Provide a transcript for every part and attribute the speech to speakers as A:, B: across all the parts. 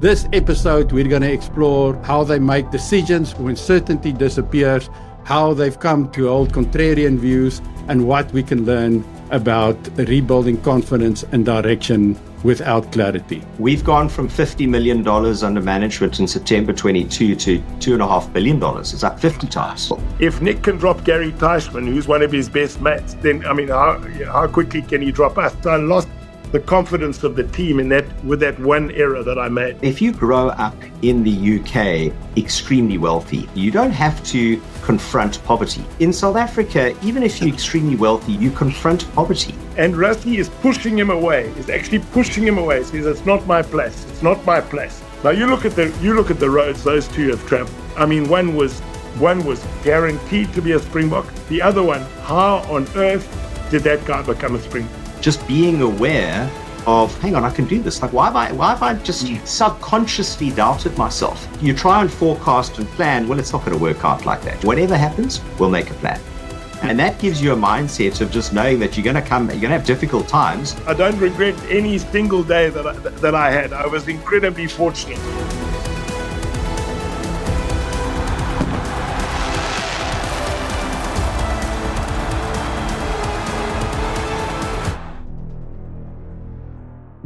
A: This episode, we're going to explore how they make decisions when certainty disappears, how they've come to hold contrarian views, and what we can learn about rebuilding confidence and direction without clarity.
B: We've gone from $50 million under management in September 22 to $2.5 billion. It's up 50 times.
C: If Nick can drop Gary Teichmann, who's one of his best mates, then, how quickly can he drop us? So I lost the confidence of the team with that one error that I made.
B: If you grow up in the UK extremely wealthy, you don't have to confront poverty. In South Africa, even if you're extremely wealthy, you confront poverty.
C: And Rusty is pushing him away. He's actually pushing him away. He says, it's not my place. It's not my place. Now you look at the roads those two have traveled. I mean, one was guaranteed to be a Springbok. The other one, how on earth did that guy become a Springbok?
B: Just being aware of, hang on, I can do this. Like, why have I just subconsciously doubted myself? You try and forecast and plan, well, it's not going to work out like that. Whatever happens, we'll make a plan. And that gives you a mindset of just knowing that you're going to have difficult times.
C: I don't regret any single day that I had. I was incredibly fortunate.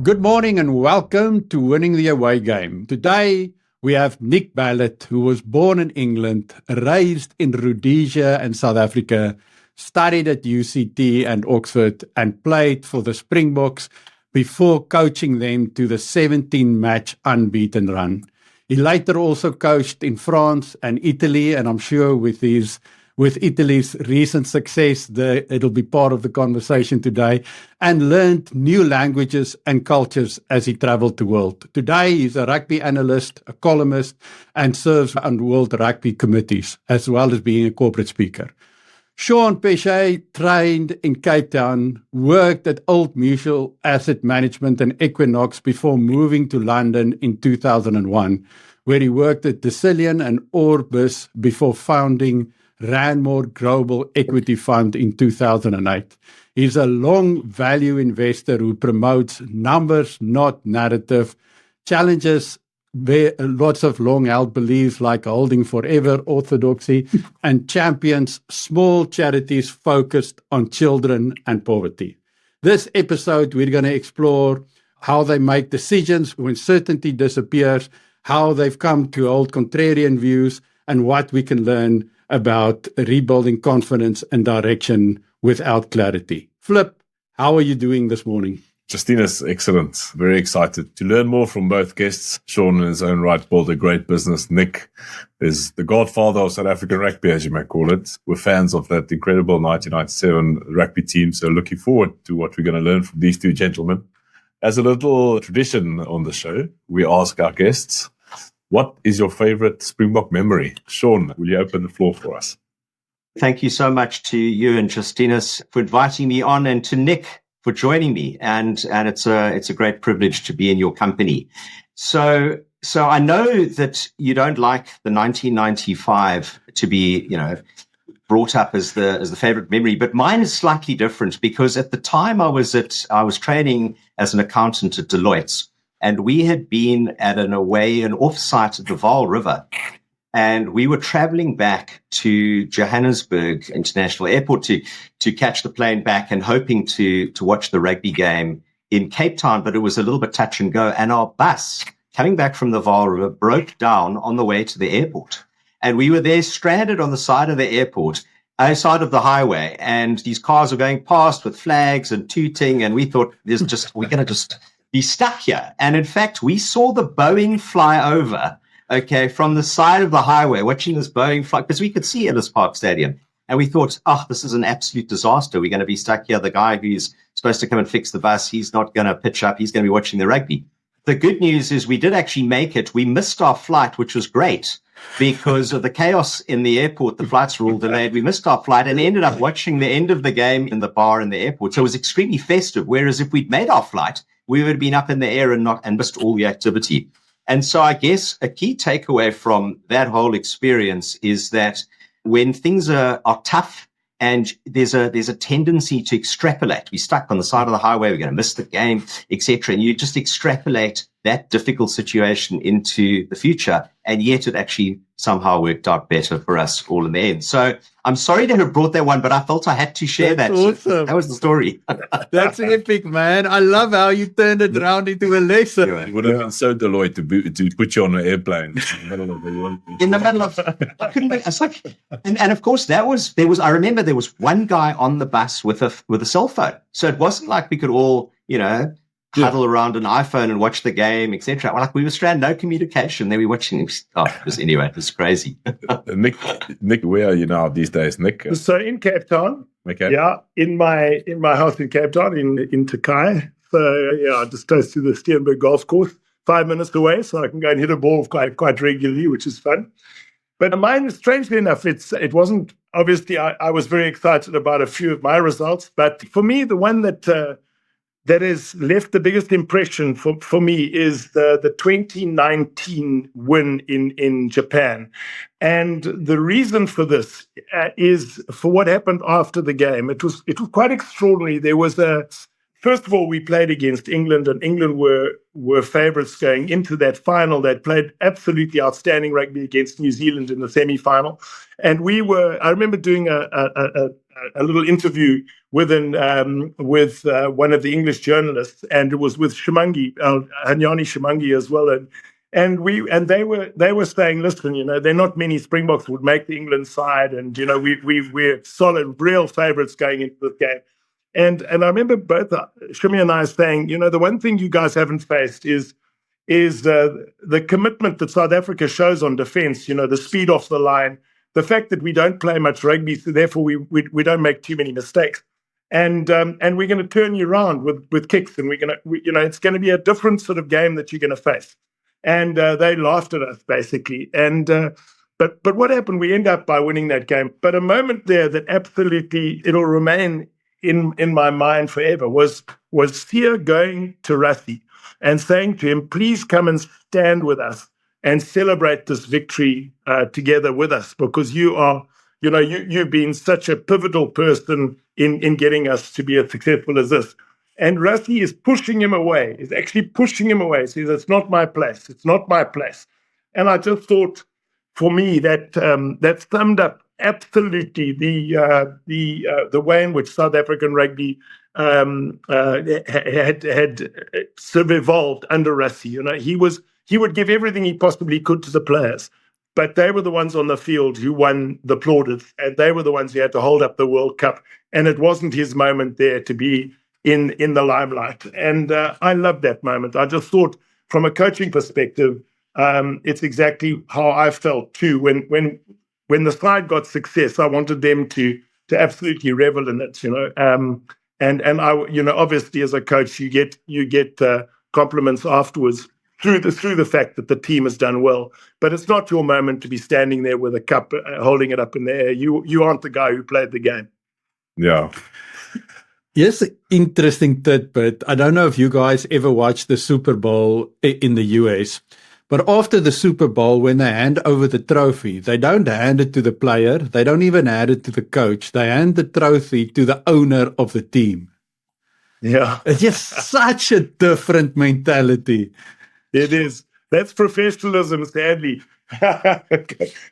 A: Good morning and welcome to Winning the Away Game. Today we have Nick Mallett, who was born in England, raised in Rhodesia and South Africa, studied at UCT and Oxford, and played for the Springboks before coaching them to the 17-match unbeaten run. He later also coached in France and Italy, and I'm sure with Italy's recent success, it'll be part of the conversation today, and learned new languages and cultures as he traveled the world. Today, he's a rugby analyst, a columnist, and serves on world rugby committees, as well as being a corporate speaker. Sean Peche trained in Cape Town, worked at Old Mutual Asset Management and Equinox before moving to London in 2001, where he worked at Decillion and Orbis before founding Ranmore Global Equity Fund in 2008. He's a long value investor who promotes numbers, not narrative, challenges lots of long held beliefs like holding forever orthodoxy, and champions small charities focused on children and poverty. This episode, we're going to explore how they make decisions when certainty disappears, how they've come to hold contrarian views, and what we can learn about rebuilding confidence and direction without clarity. Flip, how are you doing this morning?
D: Justinus, excellent. Very excited to learn more from both guests. Sean, in his own right, built a great business. Nick is the godfather of South African rugby, as you may call it. We're fans of that incredible 1997 rugby team, so looking forward to what we're going to learn from these two gentlemen. As a little tradition on the show, we ask our guests, what is your favorite Springbok memory? Sean, will you open the floor for us?
B: Thank you so much to you and Justinus for inviting me on, and to Nick for joining me. And it's a great privilege to be in your company. So I know that you don't like the 1995 to be, brought up as the favorite memory, but mine is slightly different because at the time I was training as an accountant at Deloitte. And we had been at an offsite at the Vaal River. And we were traveling back to Johannesburg International Airport to catch the plane back and hoping to watch the rugby game in Cape Town, but it was a little bit touch and go. And our bus coming back from the Vaal River broke down on the way to the airport. And we were there stranded on the side of the airport, side of the highway. And these cars were going past with flags and tooting. And we thought, we're going to just be stuck here. And in fact, we saw the Boeing fly over, from the side of the highway, watching this Boeing fly, because we could see Ellis Park Stadium. And we thought, this is an absolute disaster. We're going to be stuck here. The guy who's supposed to come and fix the bus, he's not going to pitch up. He's going to be watching the rugby. The good news is we did actually make it. We missed our flight, which was great because of the chaos in the airport. The flights were all delayed. We missed our flight and ended up watching the end of the game in the bar in the airport. So it was extremely festive. Whereas if we'd made our flight, we would have been up in the air and missed all the activity. And so I guess a key takeaway from that whole experience is that when things are tough And there's a tendency to extrapolate. We're stuck on the side of the highway. We're going to miss the game, etc. And you just extrapolate that difficult situation into the future. And yet it actually somehow worked out better for us all in the end. So I'm sorry to have brought that one, but I felt I had to share that.
A: Awesome.
B: That was the story.
A: That's epic, man. I love how you turned it around into a lesson.
D: It would have been so Deloitte to put you on an airplane
B: In the middle of, I couldn't make, it's like, and of course I remember there was one guy on the bus with a cell phone. So it wasn't like we could all, huddle around an iPhone and watch the game, etc. Like we were stranded, no communication. Then we were watching. Anyway, it was crazy.
D: Nick, where are you now these days, Nick?
C: So in Cape Town.
D: Okay.
C: Yeah, in my house in Cape Town, in Takai. So yeah, just close to the Steenberg golf course, 5 minutes away, so I can go and hit a ball quite regularly, which is fun. But mine, strangely enough, it wasn't obviously. I was very excited about a few of my results, but for me, the one that has left the biggest impression for me is the 2019 win in Japan. And the reason for this is for what happened after the game. It was quite extraordinary. There was first of all, we played against England, and England were favourites going into that final. They played absolutely outstanding rugby against New Zealand in the semi-final. And I remember doing a little interview with one of the English journalists, and it was with Shimangi, Hanyani Shimangi as well, and they were saying, listen, there are not many Springboks would make the England side, and we're solid, real favourites going into this game, and I remember both Shimi and I saying, the one thing you guys haven't faced is the commitment that South Africa shows on defence, the speed off the line. The fact that we don't play much rugby, so therefore we don't make too many mistakes, and we're going to turn you around with kicks, and it's going to be a different sort of game that you're going to face. And they laughed at us basically. And but what happened? We end up by winning that game. But a moment there that absolutely it'll remain in my mind forever was Sia going to Rassie and saying to him, "Please come and stand with us and celebrate this victory together with us, because you've been such a pivotal person in getting us to be as successful as this." And Rassie is pushing him away. He's actually pushing him away. Says, "It's not my place. It's not my place." And I just thought, for me, that summed up absolutely the way in which South African rugby had sort of evolved under Rassie. He would give everything he possibly could to the players, but they were the ones on the field who won the plaudits, and they were the ones who had to hold up the World Cup. And it wasn't his moment there to be in the limelight. And I loved that moment. I just thought, from a coaching perspective, it's exactly how I felt too. When the side got success, I wanted them to absolutely revel in it. And I, obviously as a coach, you get compliments afterwards through the fact that the team has done well. But it's not your moment to be standing there with a cup, holding it up in the air. You aren't the guy who played the game.
D: Yeah.
A: Yes, interesting tidbit. I don't know if you guys ever watched the Super Bowl in the US, but after the Super Bowl, when they hand over the trophy, they don't hand it to the player. They don't even hand it to the coach. They hand the trophy to the owner of the team.
C: Yeah.
A: It's just such a different mentality.
C: It is. That's professionalism, sadly,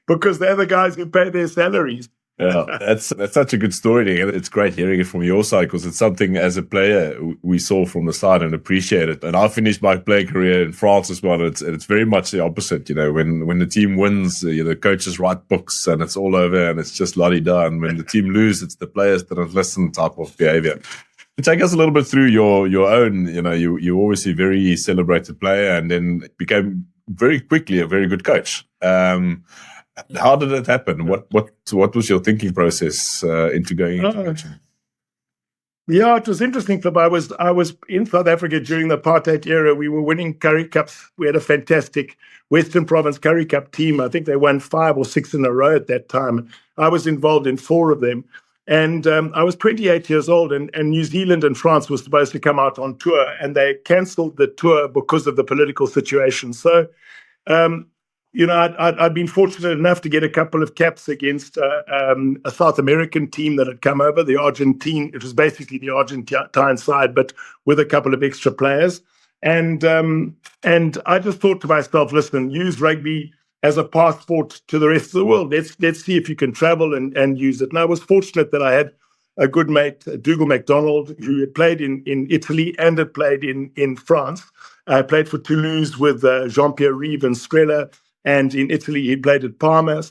C: because they're the guys who pay their salaries.
D: Yeah, that's such a good story. It's great hearing it from your side, because it's something as a player we saw from the side and appreciate it. And I finished my play career in France as well. And it's very much the opposite. When the team wins, the coaches write books and it's all over and it's just la-di-da. And when the team loses, it's the players that don't listen type of behavior. Take us a little bit through your own. You obviously very celebrated player, and then became very quickly a very good coach. How did it happen? What was your thinking process into going into coaching?
C: Yeah, it was interesting, Flip. I was in South Africa during the apartheid era. We were winning Currie Cups. We had a fantastic Western Province Currie Cup team. I think they won 5 or 6 in a row at that time. I was involved in 4 of them. And I was 28 years old, and New Zealand and France were supposed to come out on tour, and they cancelled the tour because of the political situation. So, I'd been fortunate enough to get a couple of caps against a South American team that had come over, the Argentine. It was basically the Argentine side, but with a couple of extra players. And I just thought to myself, listen, use rugby as a passport to the rest of the world. Let's see if you can travel and use it. And I was fortunate that I had a good mate, Dougal MacDonald, who had played in Italy and had played in France. I played for Toulouse with Jean-Pierre Rive and Strella, and in Italy he played at Parma.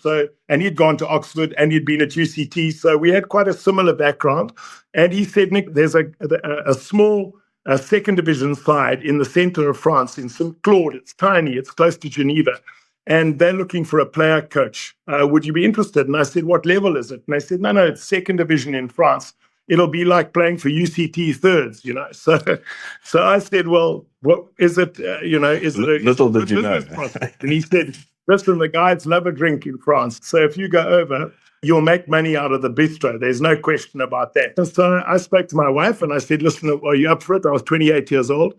C: And he'd gone to Oxford and he'd been at UCT, so we had quite a similar background. And he said, Nick, there's a small second division side in the center of France, in St. Claude. It's tiny, it's close to Geneva. And they're looking for a player coach. Would you be interested? And I said, what level is it? And they said, no, it's second division in France. It'll be like playing for UCT thirds, So I said, well, what is it? Is it
D: little did you know?
C: And he said, listen, the guys love a drink in France. So if you go over, you'll make money out of the bistro. There's no question about that. And so I spoke to my wife and I said, listen, are you up for it? I was 28 years old.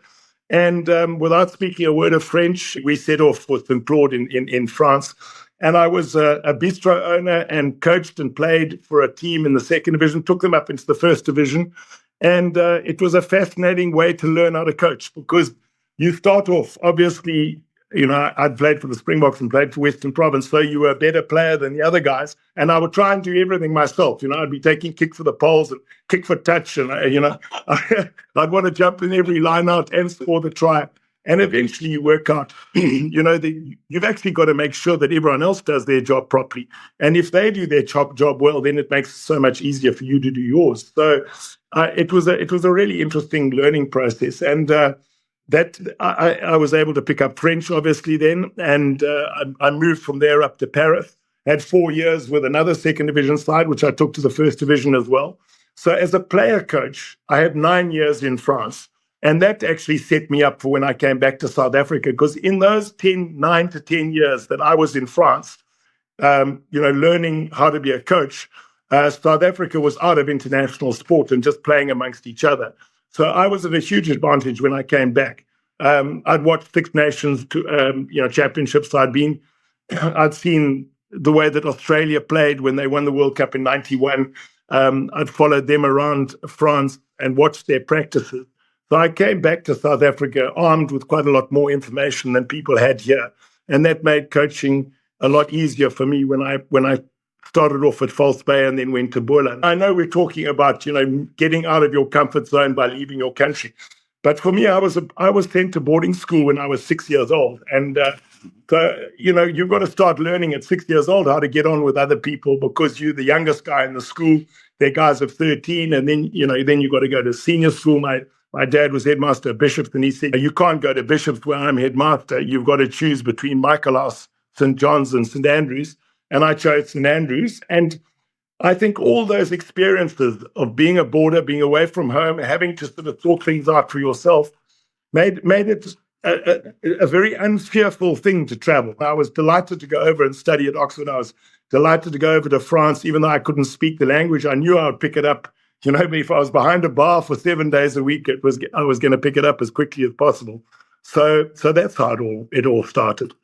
C: And without speaking a word of French, we set off for St. Claude in France. And I was a bistro owner and coached and played for a team in the second division, took them up into the first division. And it was a fascinating way to learn how to coach, because you start off, obviously, I'd played for the Springboks and played for Western Province, so you were a better player than the other guys. And I would try and do everything myself. I'd be taking kick for the poles and kick for touch. And, I'd want to jump in every line out and score the try. And eventually you work out, you've actually got to make sure that everyone else does their job properly. And if they do their job well, then it makes it so much easier for you to do yours. So it was a really interesting learning process. And that I was able to pick up French, obviously, then. And I moved from there up to Paris. Had 4 years with another second division side, which I took to the first division as well. So as a player coach, I had 9 years in France. And that actually set me up for when I came back to South Africa, because in those 9 to 10 years that I was in France, learning how to be a coach, South Africa was out of international sport and just playing amongst each other. So I was at a huge advantage when I came back. I'd watched Six Nations championships. I'd seen the way that Australia played when they won the World Cup in 91. I'd followed them around France and watched their practices. So I came back to South Africa armed with quite a lot more information than people had here. And that made coaching a lot easier for me when I started off at False Bay and then went to Boland. I know we're talking about, getting out of your comfort zone by leaving your country. But for me, I was sent to boarding school when I was 6 years old. And so, you've got to start learning at 6 years old how to get on with other people, because you're the youngest guy in the school. They're guys of 13. And then, then you've got to go to senior school. My dad was headmaster at Bishop's, and he said, you can't go to Bishop's where I'm headmaster. You've got to choose between Michaelhouse, St. John's, and St. Andrews. And I chose St. Andrews. And I think all those experiences of being a boarder, being away from home, having to sort of sort things out for yourself, made it a very unfearful thing to travel. I was delighted to go over and study at Oxford. I was delighted to go over to France, even though I couldn't speak the language. I knew I would pick it up. If I was behind a bar for 7 days a week, I was going to pick it up as quickly as possible. So that's how it all started.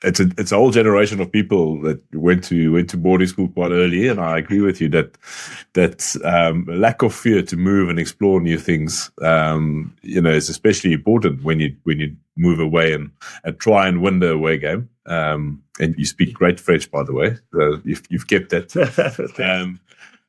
D: It's a whole generation of people that went to boarding school quite early, and I agree with you that lack of fear to move and explore new things, is especially important when you move away and try and win the away game. And you speak great French, by the way. So you've kept that.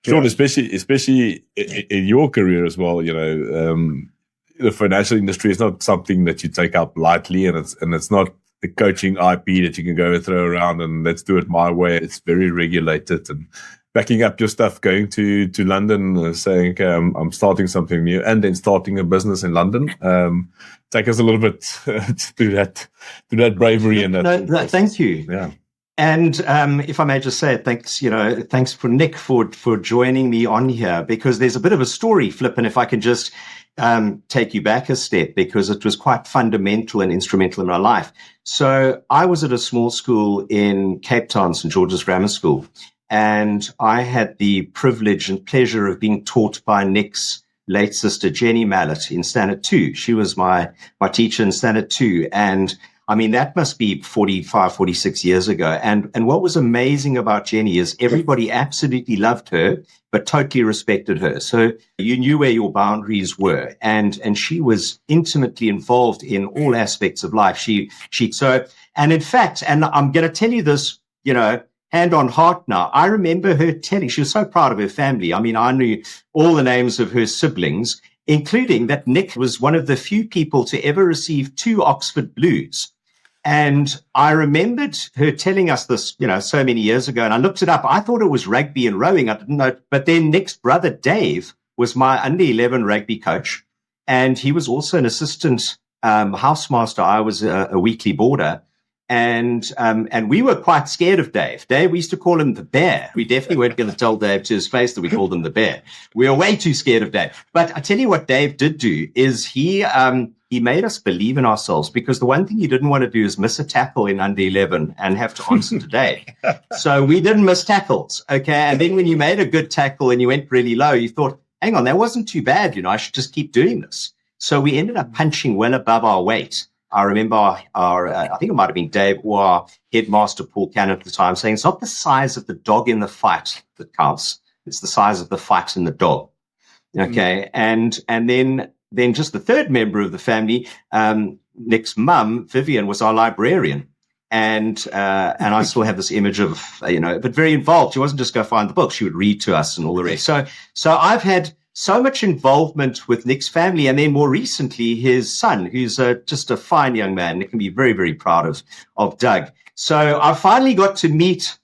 D: Sean, especially in your career as well, the financial industry is not something that you take up lightly, and it's not the coaching IP that you can go and throw around and let's do it my way. It's very regulated, and backing up your stuff, going to London, saying, okay, I'm starting something new, and then starting a business in London. Take us a little bit through that bravery and that.
B: No, thank you.
D: Yeah.
B: And if I may just say, thanks for Nick for joining me on here, because there's a bit of a story, Flip, and if I can just take you back a step, because it was quite fundamental and instrumental in my life. So I was at a small school in Cape Town, St. George's Grammar School, and I had the privilege and pleasure of being taught by Nick's late sister, Jenny Mallett, in Standard 2. She was my teacher in Standard 2, and I mean, that must be 45, 46 years ago. And what was amazing about Jenny is everybody absolutely loved her, but totally respected her. So you knew where your boundaries were. And she was intimately involved in all aspects of life. And in fact, and I'm going to tell you this, hand on heart now, I remember her telling, she was so proud of her family. I mean, I knew all the names of her siblings, including that Nick was one of the few people to ever receive 2 Oxford Blues. And I remembered her telling us this, so many years ago, and I looked it up. I thought it was rugby and rowing. I didn't know. But then Nick's brother, Dave, was my under 11 rugby coach. And he was also an assistant housemaster. I was a weekly boarder. And we were quite scared of Dave. Dave, we used to call him the bear. We definitely weren't going to tell Dave to his face that we called him the bear. We were way too scared of Dave. But I tell you what Dave did do is he made us believe in ourselves, because the one thing you didn't want to do is miss a tackle in under 11 and have to answer today. So we didn't miss tackles. Okay. And then when you made a good tackle and you went really low, you thought, hang on, that wasn't too bad. I should just keep doing this. So we ended up punching well above our weight. I remember I think it might have been Dave or our headmaster, Paul Cannon, at the time, saying it's not the size of the dog in the fight that counts. It's the size of the fight in the dog. Okay. And then just the third member of the family, Nick's mum, Vivian, was our librarian. And I still have this image of, but very involved. She wasn't just go find the book. She would read to us and all the rest. So I've had so much involvement with Nick's family, and then more recently, his son, who's just a fine young man. Nick can be very, very proud of Doug. So I finally got to meet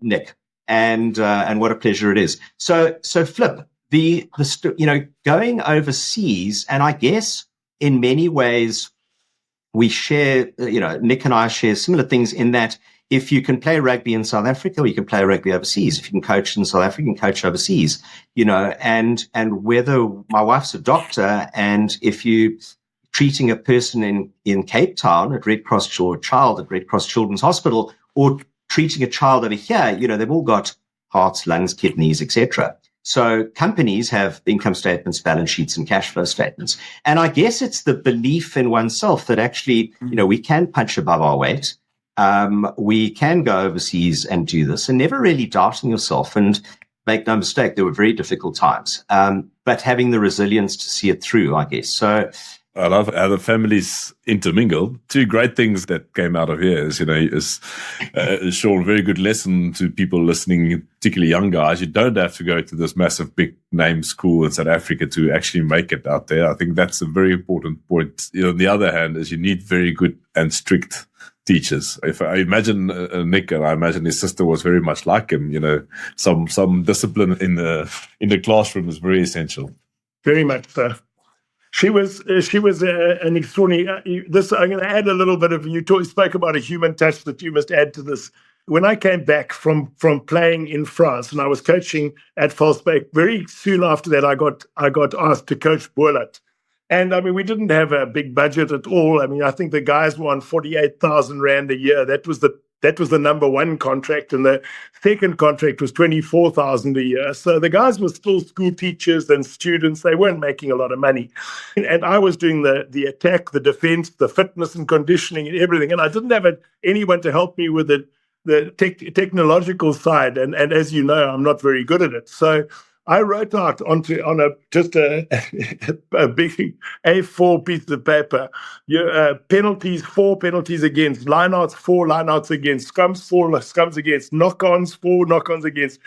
B: Nick, and what a pleasure it is. So Flip, going overseas, and I guess in many ways we share, Nick and I share similar things in that if you can play rugby in South Africa, or you can play rugby overseas. If you can coach in South Africa, you can coach overseas, and whether my wife's a doctor, and if you treating a person in Cape Town at Red Cross, or a child at Red Cross Children's Hospital, or treating a child over here, they've all got hearts, lungs, kidneys, etc. So companies have income statements, balance sheets, and cash flow statements. And I guess it's the belief in oneself that actually, we can punch above our weight. We can go overseas and do this, and never really doubting yourself. And make no mistake, there were very difficult times, but having the resilience to see it through, I guess. So
D: I love how the families intermingled. 2 great things that came out of here is Sean, very good lesson to people listening, particularly young guys. You don't have to go to this massive big name school in South Africa to actually make it out there. I think that's a very important point. On the other hand, is you need very good and strict teachers. If I imagine Nick, and I imagine his sister was very much like him, some discipline in the classroom is very essential.
C: Very much so. She was an extraordinary. I'm going to add a little bit of. You spoke about a human touch that you must add to this. When I came back from playing in France, and I was coaching at Valsbeek, very soon after that, I got asked to coach Boerlat. And I mean, we didn't have a big budget at all. I mean, I think the guys were on 48,000 Rand a year. That was the number one contract, and the second contract was 24,000 a year. So the guys were still school teachers and students. They weren't making a lot of money. And I was doing the attack, the defense, the fitness and conditioning and everything. And I didn't have anyone to help me with the technological side. And as you know, I'm not very good at it. So I wrote out on a big A4 piece of paper, penalties, 4 penalties against, lineouts, 4 lineouts against, scrums, 4 scrums against, knock-ons, 4 knock-ons against,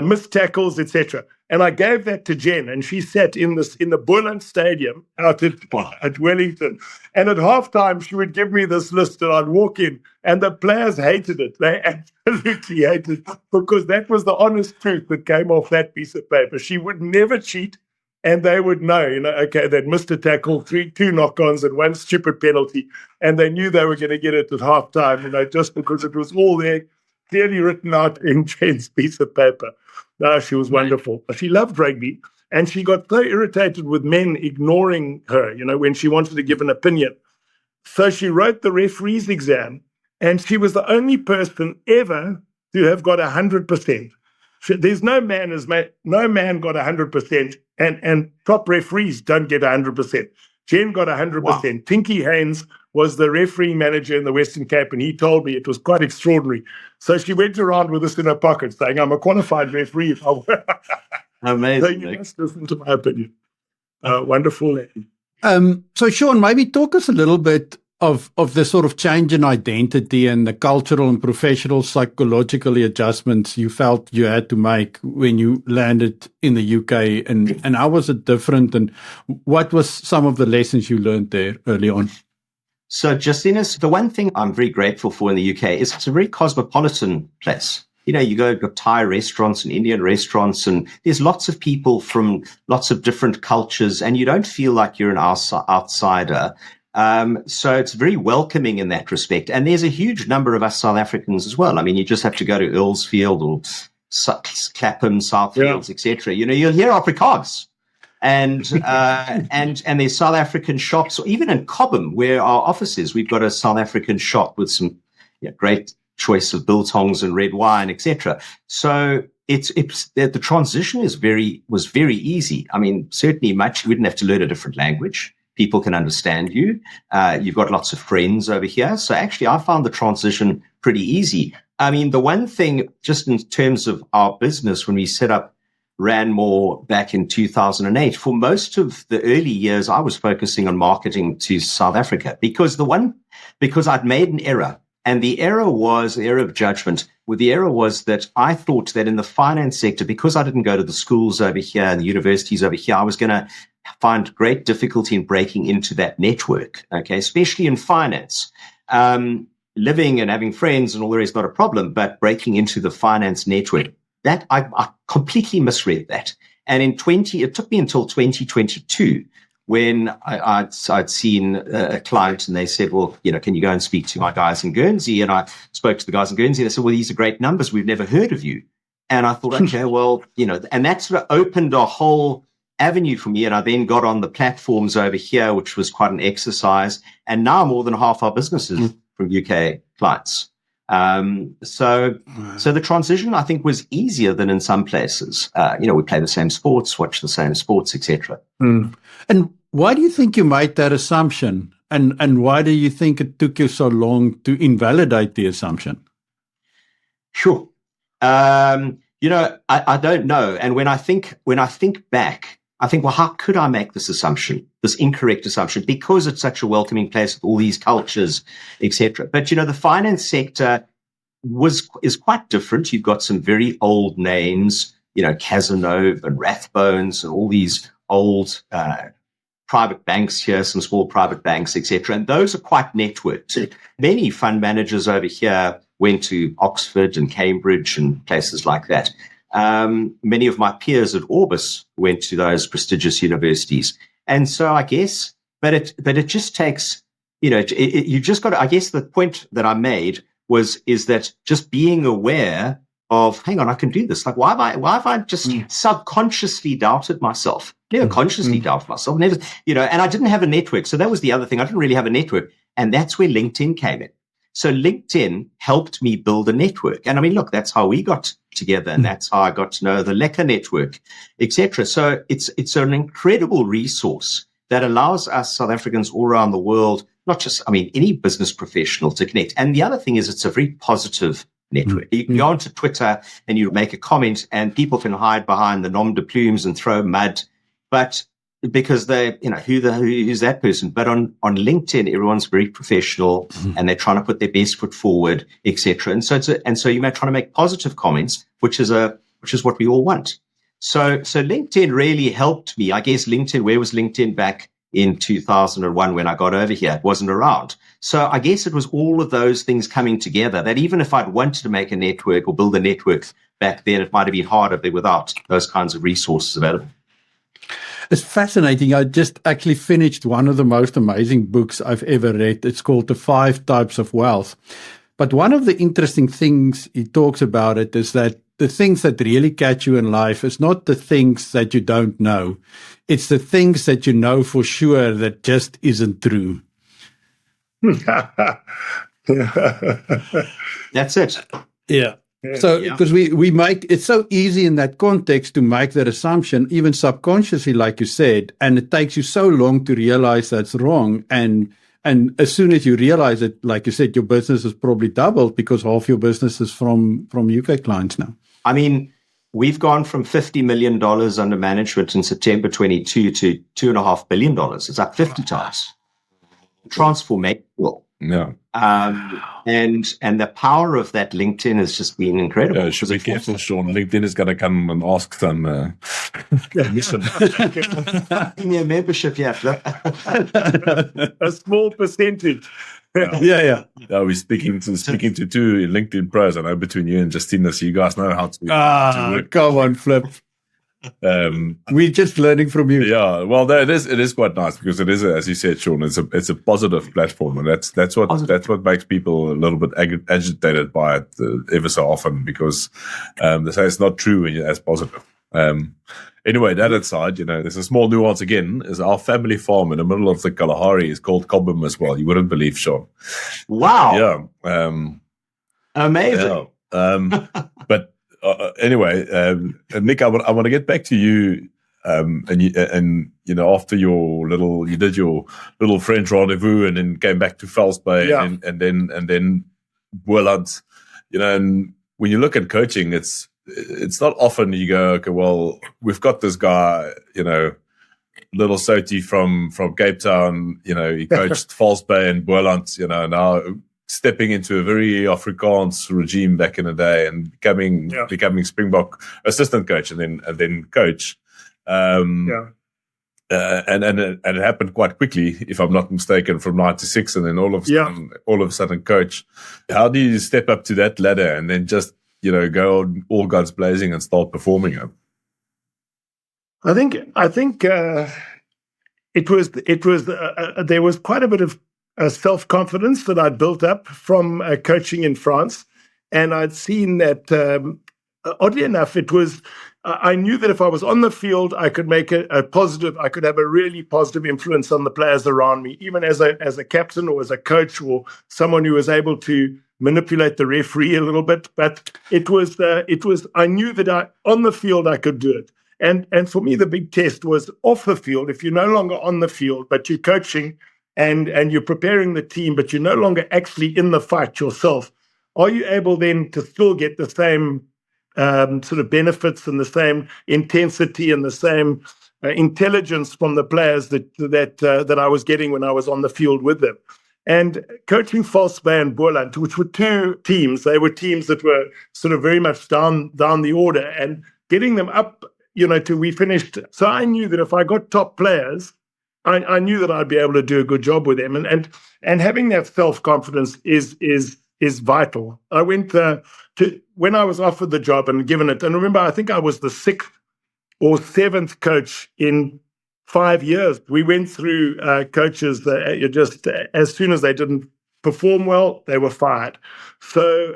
C: missed tackles, etc. And I gave that to Jen, and she sat in the Boland Stadium out at Wellington. And at halftime, she would give me this list, and I'd walk in, and the players hated it. They absolutely hated it, because that was the honest truth that came off that piece of paper. She would never cheat, and they would know, okay, they'd missed a tackle, 2 knock-ons and 1 stupid penalty, and they knew they were going to get it at halftime, just because it was all there, clearly written out in Jen's piece of paper. No, she was wonderful. She loved rugby, and she got so irritated with men ignoring her, when she wanted to give an opinion. So she wrote the referee's exam, and she was the only person ever to have got 100%. There's no man got 100%, and top referees don't get 100%. Jen got 100%. Tinky Haynes was the referee manager in the Western Cape, and he told me it was quite extraordinary. So she went around with this in her pocket saying, I'm a qualified referee.
B: Amazing.
C: So you must listen to my opinion. Wonderful.
A: So, Sean, maybe talk us a little bit of the sort of change in identity and the cultural and professional psychological adjustments you felt you had to make when you landed in the UK, and how was it different, and what was some of the lessons you learned there early on?
B: So, Justinus, the one thing I'm very grateful for in the UK is it's a very cosmopolitan place. You know, you go to Thai restaurants and Indian restaurants, and there's lots of people from lots of different cultures, and you don't feel like you're an outsider. So it's very welcoming in that respect. And there's a huge number of us South Africans as well. I mean, you just have to go to Earlsfield or Clapham, Southfields, etc. You know, you'll hear Afrikaans. And there's South African shops, or even in Cobham, where our office is, we've got a South African shop with some great choice of biltongs and red wine, etc. So the transition was very easy. I mean, certainly you wouldn't have to learn a different language. People can understand you. You've got lots of friends over here. So actually, I found the transition pretty easy. I mean, the one thing, just in terms of our business, when we set up Ranmore back in 2008, for most of the early years, I was focusing on marketing to South Africa because I'd made an error. And the error was the error of judgment. The error was that I thought that in the finance sector, because I didn't go to the schools over here and the universities over here, I was going to find great difficulty in breaking into that network, okay, especially in finance. Living and having friends and all the rest is not a problem, but breaking into the finance network, that I completely misread that. And it took me until 2022 when I'd seen a client and they said, well, you know, can you go and speak to my guys in Guernsey? And I spoke to the guys in Guernsey. They said, well, these are great numbers. We've never heard of you. And I thought, okay, well, you know, and that sort of opened a whole avenue for me. And I then got on the platforms over here, which was quite an exercise. And now more than half our businesses from UK clients. So the transition, I think, was easier than in some places. You know, we play the same sports, watch the same sports, etc.
A: And why do you think you made that assumption? And why do you think it took you so long to invalidate the assumption?
B: Sure. You know, I don't know. And when I think back, I think, well, how could I make this assumption, this incorrect assumption? Because it's such a welcoming place with all these cultures, etc. But, you know, the finance sector is quite different. You've got some very old names, you know, Cazenove and Rathbones and all these old private banks here, some small private banks, etc. And those are quite networked. Many fund managers over here went to Oxford and Cambridge and places like that. Many of my peers at Orbis went to those prestigious universities. And so I guess, but it just takes, you know, you just got to, I guess the point that I made is that just being aware of, hang on, I can do this. Like, why have I just subconsciously doubted myself? Never consciously doubted myself. Never, you know, and I didn't have a network. So that was the other thing. I didn't really have a network. And that's where LinkedIn came in. So LinkedIn helped me build a network. And I mean, look, that's how we got together. And that's how I got to know the Lekker network, etc. So it's an incredible resource that allows us South Africans all around the world, not just, I mean, any business professional to connect. And the other thing is it's a very positive network. You can go onto Twitter and you make a comment and people can hide behind the nom de plumes and throw mud. But because they, you know, who's that person? But on LinkedIn, everyone's very professional and they're trying to put their best foot forward, etc. And so you may try to make positive comments, which is what we all want. So LinkedIn really helped me. I guess LinkedIn, where was LinkedIn back in 2001 when I got over here? It wasn't around. So I guess it was all of those things coming together that even if I'd wanted to make a network or build a network back then, it might have been harder without those kinds of resources available.
A: It's fascinating. I just actually finished one of the most amazing books I've ever read. It's called The 5 Types of Wealth. But one of the interesting things he talks about it is that the things that really catch you in life is not the things that you don't know. It's the things that you know for sure that just isn't true.
B: That's it.
A: Yeah. So, because we make it's so easy in that context to make that assumption, even subconsciously, like you said, and it takes you so long to realize that's wrong. And as soon as you realize it, like you said, your business has probably doubled because half your business is from UK clients now.
B: I mean, we've gone from $50 million under management in September 22 to $2.5 billion. It's like 50 times. Transformational.
D: Yeah.
B: And the power of that LinkedIn has just been incredible.
D: Yeah, should be careful, Sean. LinkedIn is going to come and ask some commission.
B: Yeah, membership, yeah.
C: A small percentage.
A: Yeah.
D: We're speaking to two LinkedIn pros. I know between you and Justina, so you guys know how to work.
A: Come on, Flip. We're just learning from you.
D: Yeah, well, it is quite nice because it is, as you said, Sean, it's a positive platform, and that's what makes people a little bit agitated by it ever so often, because they say it's not true when you're as positive. Anyway, that aside, there's a small nuance again. Is our family farm in the middle of the Kalahari is called Cobham as well. You wouldn't believe, Sean.
B: Wow.
D: Yeah.
B: Amazing.
D: Yeah. But. Anyway, Nick, I want to get back to you, and after you did your little French rendezvous, and then came back to False Bay, and then Boland, and when you look at coaching, it's not often you go, okay, well, we've got this guy, little Soti from Cape Town, he coached False Bay and Boland, now stepping into a very Afrikaans regime back in the day and becoming Springbok assistant coach and then coach. And it happened quite quickly, if I'm not mistaken, from 96, and then all of a sudden coach. How do you step up to that ladder and then just go all guns blazing and start performing it?
C: I think it was there was quite a bit of self-confidence that I'd built up from coaching in France. And I'd seen that, oddly enough, I knew that if I was on the field, I could make I could have a really positive influence on the players around me, even as a captain or as a coach or someone who was able to manipulate the referee a little bit. But I knew that on the field, I could do it. And for me, the big test was off the field. If you're no longer on the field, but you're coaching, and you're preparing the team, but you're no longer actually in the fight yourself, are you able then to still get the same sort of benefits and the same intensity and the same intelligence from the players that I was getting when I was on the field with them? And coaching False Bay and Boland, which were two teams, they were teams that were sort of very much down the order, and getting them up, till we finished. So I knew that if I got top players, I knew that I'd be able to do a good job with them, and having that self-confidence is vital. I went to when I was offered the job and given it, and remember, I think I was the 6th or 7th coach in 5 years. We went through coaches that just as soon as they didn't perform well, they were fired. So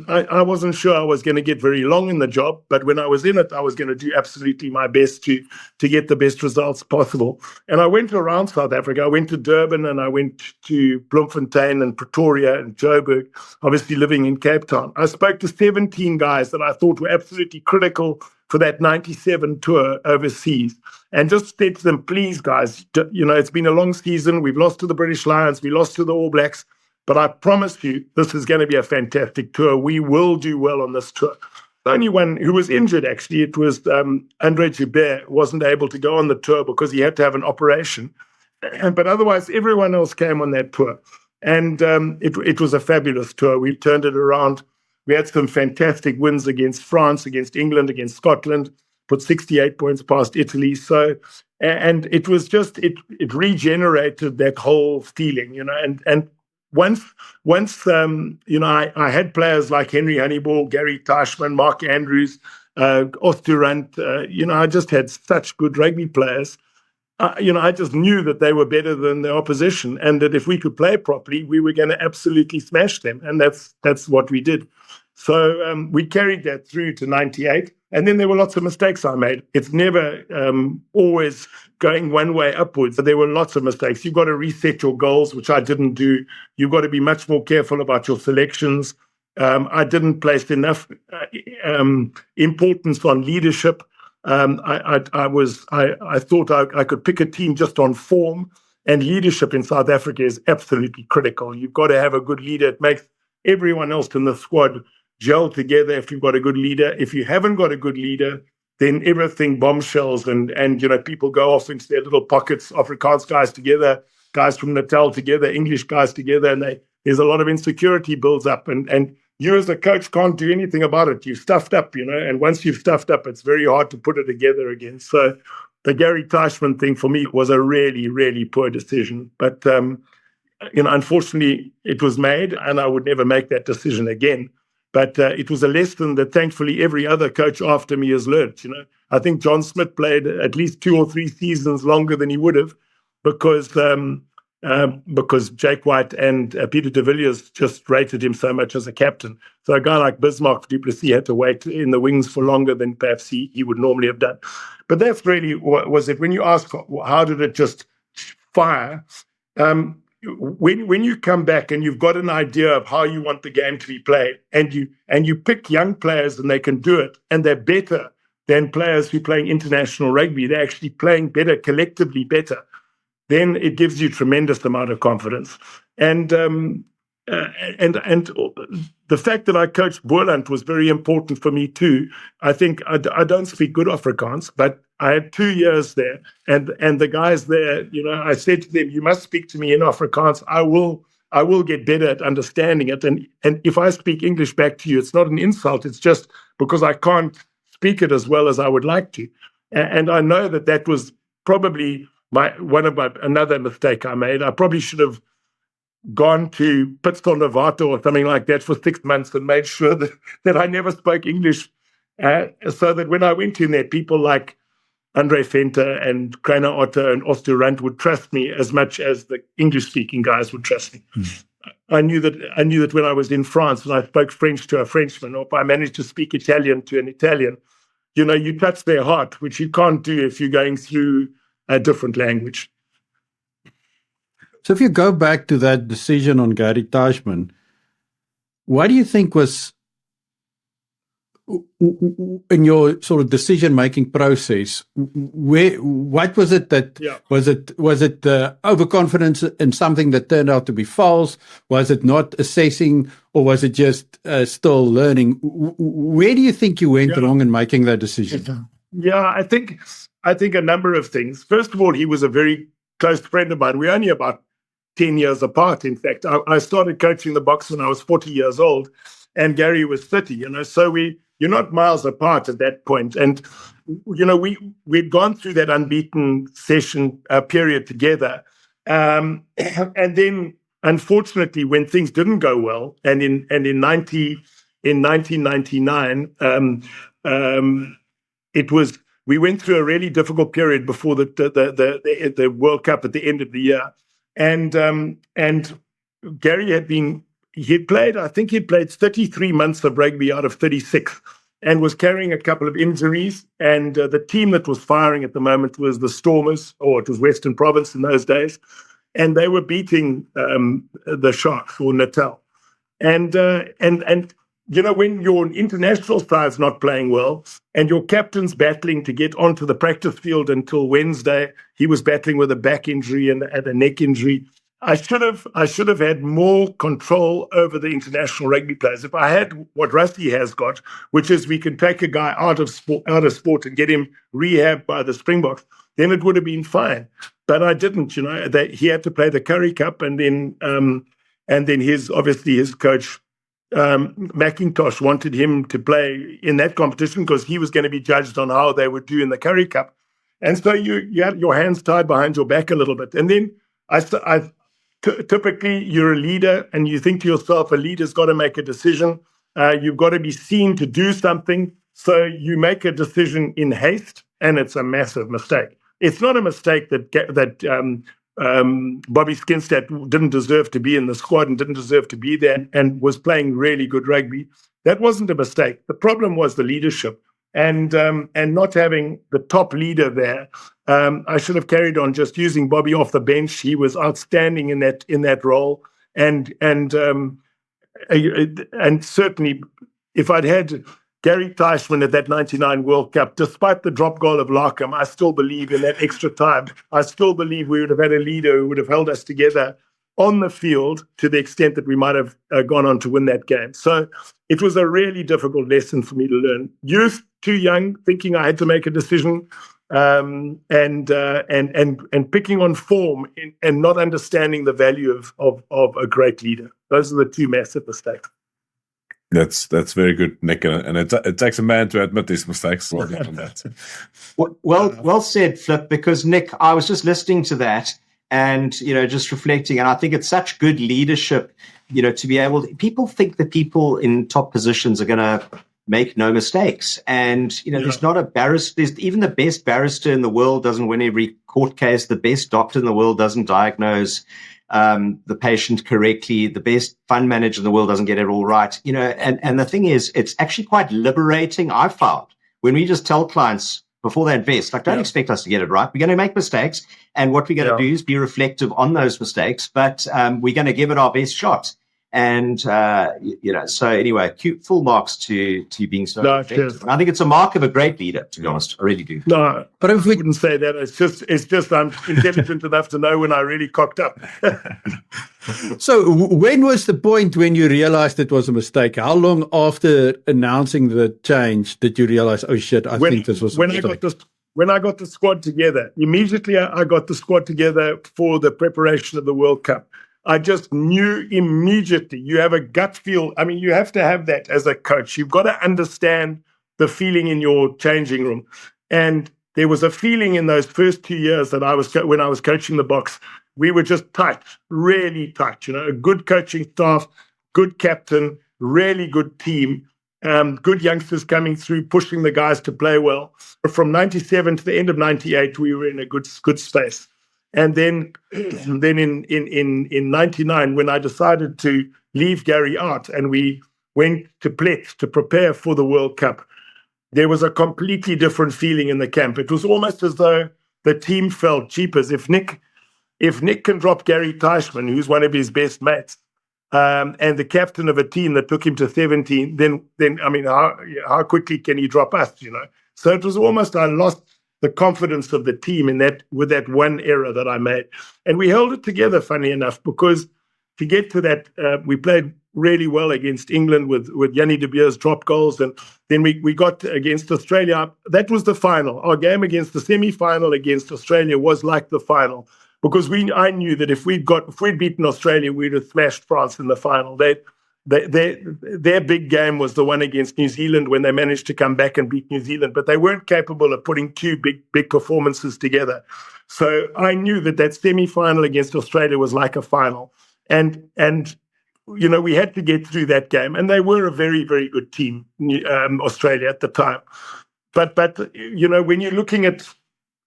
C: I wasn't sure I was going to get very long in the job, but when I was in it, I was going to do absolutely my best to get the best results possible. And I went around South Africa. I went to Durban, and I went to Bloemfontein and Pretoria and Joburg, obviously living in Cape Town. I spoke to 17 guys that I thought were absolutely critical for that 97 tour overseas, and just said to them, please, guys, it's been a long season. We've lost to the British Lions. We lost to the All Blacks. But I promise you, this is going to be a fantastic tour. We will do well on this tour. The only one who was injured, actually, it was Andre Joubert, wasn't able to go on the tour because he had to have an operation. But otherwise, everyone else came on that tour. And it was a fabulous tour. We turned it around. We had some fantastic wins against France, against England, against Scotland, put 68 points past Italy. So, and it was just, it regenerated that whole feeling, and Once, I had players like Henry Honeyball, Gary Teichmann, Mark Andrews, Osturant. I just had such good rugby players. I just knew that they were better than the opposition, and that if we could play properly, we were going to absolutely smash them, and that's what we did. So we carried that through to 98. And then there were lots of mistakes I made. It's never always going one way upwards. There were lots of mistakes. You've got to reset your goals, which I didn't do. You've got to be much more careful about your selections. I didn't place enough importance on leadership. I thought I could pick a team just on form, and leadership in South Africa is absolutely critical. You've got to have a good leader. It makes everyone else in the squad gel together if you've got a good leader. If you haven't got a good leader, then everything bombshells and people go off into their little pockets, Afrikaans guys together, guys from Natal together, English guys together, and there's a lot of insecurity builds up, and you as a coach can't do anything about it. You've stuffed up, and once you've stuffed up, it's very hard to put it together again. So the Gary Teichmann thing for me was a really, really poor decision. But, unfortunately, it was made, and I would never make that decision again. But it was a lesson that thankfully every other coach after me has learned. I think John Smith played at least 2 or 3 seasons longer than he would have because Jake White and Peter de Villiers just rated him so much as a captain. So a guy like Bismarck du Plessis had to wait in the wings for longer than perhaps he would normally have done. But that's really what was it. When you ask how did it just fire, when you come back and you've got an idea of how you want the game to be played, and you pick young players and they can do it, and they're better than players who are playing international rugby, they're actually playing better, collectively better, then it gives you tremendous amount of confidence. And the fact that I coached Boerland was very important for me too. I think I don't speak good Afrikaans, but I had 2 years there, and the guys there, I said to them, "You must speak to me in Afrikaans. I will get better at understanding it. And if I speak English back to you, it's not an insult. It's just because I can't speak it as well as I would like to." And I know that was probably another mistake I made. I probably should have gone to Pitstone or something like that for 6 months and made sure that I never spoke English, so that when I went in there, people like Andre Venter and Kreiner Otto and Osterrand would trust me as much as the English-speaking guys would trust me. I knew that when I was in France and I spoke French to a Frenchman, or if I managed to speak Italian to an Italian, you touch their heart, which you can't do if you're going through a different language.
A: So if you go back to that decision on Gary Teichmann, what do you think was in your sort of decision-making process? What was it that was it the overconfidence in something that turned out to be false? Was it not assessing, or was it just still learning? Where do you think you went wrong in making that decision?
C: Yeah, I think a number of things. First of all, he was a very close friend of mine. We're only about 10 years apart. In fact, I started coaching the box when I was 40 years old, and Gary was 30. So you're not miles apart at that point. And we'd gone through that unbeaten session period together, and then unfortunately, when things didn't go well, and in 1999, we went through a really difficult period before the World Cup at the end of the year. And Gary he'd played 33 months of rugby out of 36, and was carrying a couple of injuries. And the team that was firing at the moment was the Stormers, or it was Western Province in those days, and they were beating the Sharks, or Natal. And when your international side's not playing well and your captain's battling to get onto the practice field until Wednesday, he was battling with a back injury and a neck injury. I should have had more control over the international rugby players. If I had what Rusty has got, which is we can take a guy out of sport and get him rehabbed by the Springboks, then it would have been fine. But I didn't. He had to play the Currie Cup, and then his coach McIntosh wanted him to play in that competition because he was going to be judged on how they would do in the Currie Cup. And so you had your hands tied behind your back a little bit. And then typically you're a leader and you think to yourself, a leader's got to make a decision. You've got to be seen to do something. So you make a decision in haste, and it's a massive mistake. It's not a mistake that Bobby Skinstad didn't deserve to be in the squad and didn't deserve to be there and was playing really good rugby. That wasn't a mistake. The problem was the leadership and not having the top leader there. I should have carried on just using Bobby off the bench. He was outstanding in that role, and and certainly if I'd had Gary Teichmann at that 99 World Cup, despite the drop goal of Larkham, I still believe in that extra time. I still believe we would have had a leader who would have held us together on the field to the extent that we might have gone on to win that game. So it was a really difficult lesson for me to learn. Youth, too young, thinking I had to make a decision, and picking on form and not understanding the value of a great leader. Those are the two massive mistakes.
D: That's very good, Nick, and it takes a man to admit his mistakes. Well done on that.
B: Well said, Flip. Because Nick, I was just listening to that, and just reflecting, and I think it's such good leadership, to be able. People think that people in top positions are going to make no mistakes, and there's not a barrister. There's even the best barrister in the world doesn't win every court case. The best doctor in the world doesn't diagnose the patient correctly. The best fund manager in the world doesn't get it all right. And the thing is, it's actually quite liberating, I've found, when we just tell clients before they invest, don't expect us to get it right. We're going to make mistakes. And what we're going to do is be reflective on those mistakes, but we're going to give it our best shot. And, so anyway, full marks to being so effective. I think it's a mark of a great leader, to be honest. I really do.
C: No, but I wouldn't say that. It's just I'm intelligent enough to know when I really cocked up.
A: So when was the point when you realized it was a mistake? How long after announcing the change did you realize, oh shit, I think this was a mistake?
C: When I got the squad together, immediately I got the squad together for the preparation of the World Cup. I just knew immediately. You have a gut feel. I mean, you have to have that as a coach. You've got to understand the feeling in your changing room. And there was a feeling in those first 2 years that when I was coaching the Boks, we were just tight, really tight. A good coaching staff, good captain, really good team, good youngsters coming through, pushing the guys to play well. From 97 to the end of 98, we were in a good space. And then in 99, when I decided to leave Gary out and we went to Plett to prepare for the World Cup, there was a completely different feeling in the camp. It was almost as though the team felt cheapers. If Nick can drop Gary Teichmann, who's one of his best mates, and the captain of a team that took him to 17, then I mean, how quickly can he drop us? So it was almost I lost the confidence of the team with that one error that I made. And we held it together, funny enough, because to get to that, we played really well against England with Yanni de Beer's drop goals. And then we got against Australia. That was the final. Our game against the semi-final against Australia was like the final, because I knew that if we'd beaten Australia, we'd have smashed France in the final. Their big game was the one against New Zealand when they managed to come back and beat New Zealand, but they weren't capable of putting two big performances together. So I knew that semi-final against Australia was like a final, and we had to get through that game, and they were a very, very good team, Australia at the time. But when you're looking at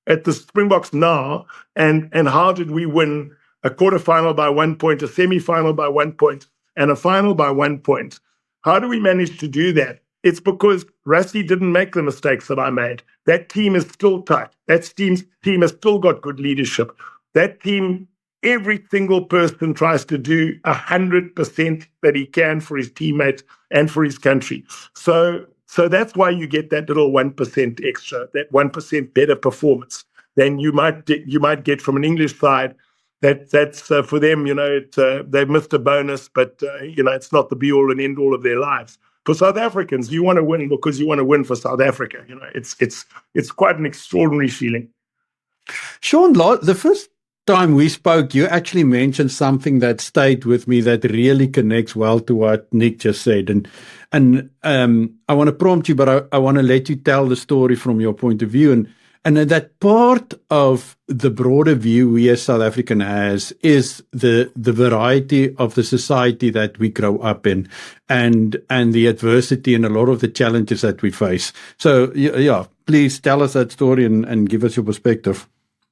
C: the Springboks now, and how did we win a quarterfinal by 1 point, a semi-final by 1 point, and a final by 1 point? How do we manage to do that? It's because Rassie didn't make the mistakes that I made. That team is still tight. That team has still got good leadership. That team, every single person tries to do 100% that he can for his teammates and for his country. So that's why you get that little 1% extra, that 1% better performance than you might get from an English side. That's for them, they've missed a bonus, but it's not the be all and end all of their lives. For South Africans, you want to win because you want to win for South Africa. It's quite an extraordinary feeling.
A: Sean, the first time we spoke, you actually mentioned something that stayed with me that really connects well to what Nick just said, and I want to prompt you, but I want to let you tell the story from your point of view. And that part of the broader view we as South African has is the variety of the society that we grow up in, and the adversity and a lot of the challenges that we face. So, yeah, please tell us that story and give us your perspective.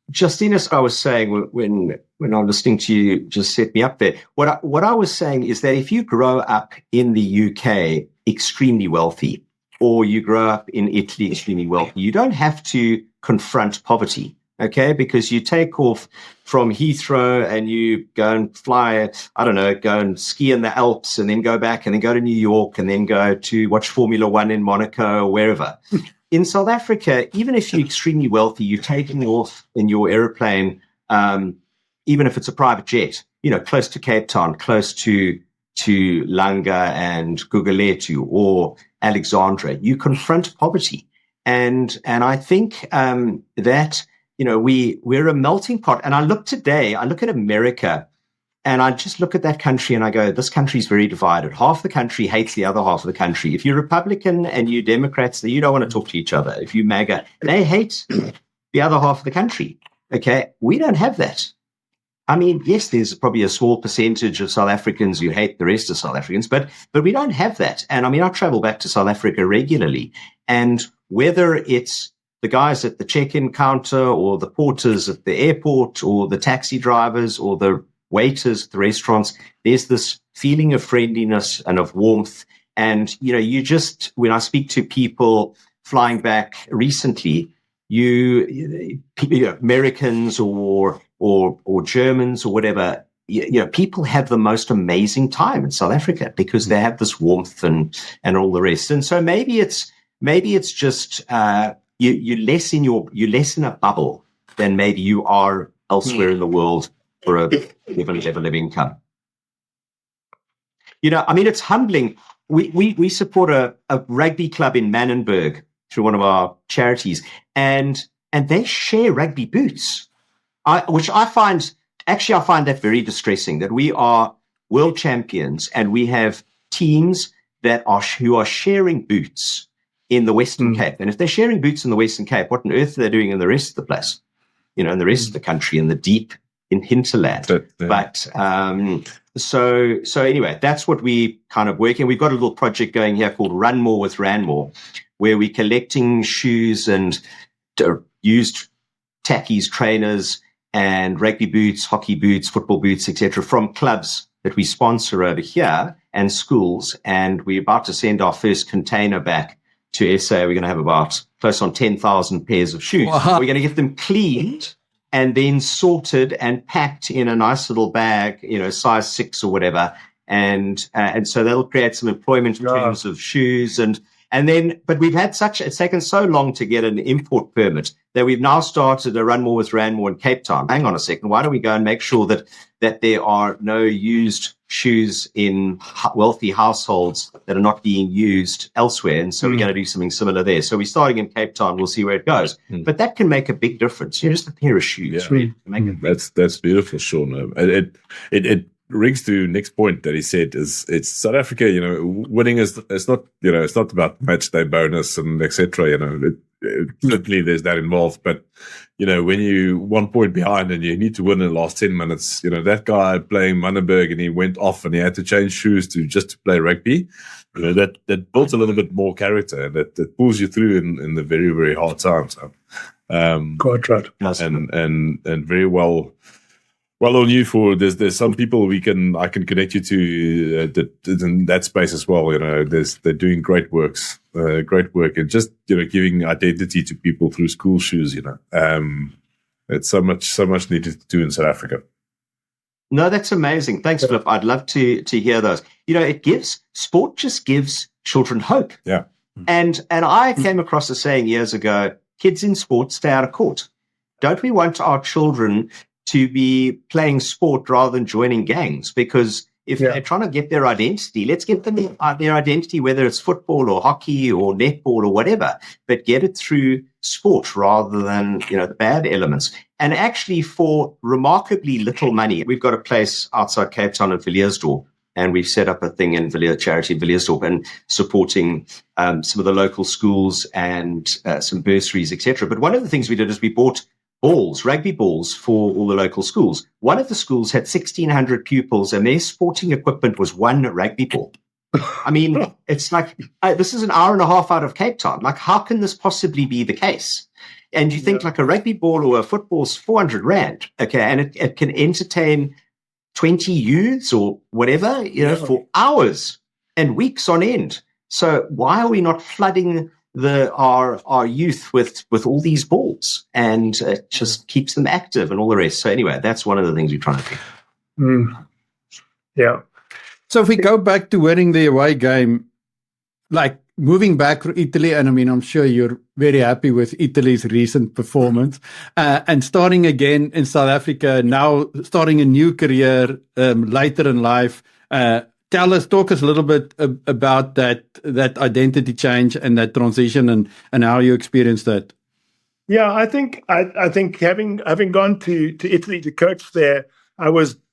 B: Justinus, I was saying when I'm listening to you, just set me up there. What I was saying is that if you grow up in the UK extremely wealthy, or you grow up in Italy extremely wealthy, you don't have to confront poverty. Okay, because you take off from Heathrow and you go and fly, I don't know, go and ski in the Alps and then go back and then go to New York and then go to watch Formula One in Monaco or wherever. In South Africa, even if you're extremely wealthy, you're taking off in your airplane, even if it's a private jet, close to Cape Town, close to Langa and Gugulethu or Alexandra. You confront poverty. And I think that we're a melting pot. And I look at America, and I just look at that country and I go, this country is very divided. Half the country hates the other half of the country. If you're Republican and you Democrats, you don't want to talk to each other. If you MAGA, they hate the other half of the country. Okay, we don't have that. I mean, yes, there's probably a small percentage of South Africans who hate the rest of South Africans, but we don't have that. And I mean, I travel back to South Africa regularly, and whether it's the guys at the check-in counter or the porters at the airport or the taxi drivers or the waiters at the restaurants, there's this feeling of friendliness and of warmth. And, when I speak to people flying back recently, Americans or Germans or whatever, people have the most amazing time in South Africa because they have this warmth and all the rest. And so maybe it's just you're less in a bubble than maybe you are elsewhere in the world for a given level of income. I mean, it's humbling. We support a rugby club in Manenberg through one of our charities, and they share rugby boots, which I find that very distressing, that we are world champions and we have teams who are sharing boots in the Western Cape. And if they're sharing boots in the Western Cape, what on earth are they doing in the rest of the place? In the rest of the country, in the deep in hinterland. But so anyway, that's what we kind of working. We've got a little project going here called Ranmore with Ranmore, where we're collecting shoes and used tackies, trainers, and rugby boots, hockey boots, football boots, etc., from clubs that we sponsor over here and schools. And we're about to send our first container back to SA. We're going to have about close on 10,000 pairs of shoes. Wow. We're going to get them cleaned and then sorted and packed in a nice little bag, size 6 or whatever. And so that'll create some employment in terms of shoes but it's taken so long to get an import permit that we've now started a Run More with Ranmore in Cape Town. Hang on a second. Why don't we go and make sure that there are no used shoes in wealthy households that are not being used elsewhere? And so we're going to do something similar there. So we're starting in Cape Town. We'll see where it goes. But that can make a big difference. Just a pair of shoes. Yeah.
D: That's beautiful, Sean. It rings to Nick's point that he said it's South Africa, winning it's not about match day bonus and etc. Certainly there's that involved, but when you 1 point behind and you need to win in the last 10 minutes, that guy playing Manenberg and he went off and he had to change shoes to play rugby, that builds a little bit more character and that pulls you through in the very, very hard times.
C: Quite right.
D: And very well on you for there's some people I can connect you to in that space as well. They're doing great work and just giving identity to people through school shoes. It's so much needed to do in South Africa.
B: No, that's amazing. Thanks, Flip. I'd love to hear those. Sport just gives children hope.
D: Yeah.
B: And I came across a saying years ago: kids in sport stay out of court. Don't we want our children to be playing sport rather than joining gangs? Because if they're trying to get their identity, let's get them their identity, whether it's football or hockey or netball or whatever, but get it through sport rather than, the bad elements. And actually for remarkably little money, we've got a place outside Cape Town in Villiersdorp, and we've set up a thing in charity in Villiersdorp and supporting some of the local schools and some bursaries, etc. But one of the things we did is we bought rugby balls for all the local schools. One of the schools had 1,600 pupils and their sporting equipment was one rugby ball. I mean, it's like, this is an hour and a half out of Cape Town. Like, how can this possibly be the case? And you think like a rugby ball or a football's 400 Rand, okay, and it can entertain 20 youths or whatever, for hours and weeks on end. So why are we not flooding our youth with all these balls, and it just keeps them active and all the rest. So anyway, that's one of the things we're trying to do.
C: Yeah.
A: So if we go back to winning the away game, like moving back to Italy, and I mean, I'm sure you're very happy with Italy's recent performance, and starting again in South Africa, now starting a new career later in life. Talk us a little bit about that identity change and that transition, and how you experienced that.
C: Yeah, I think having gone to Italy to coach there,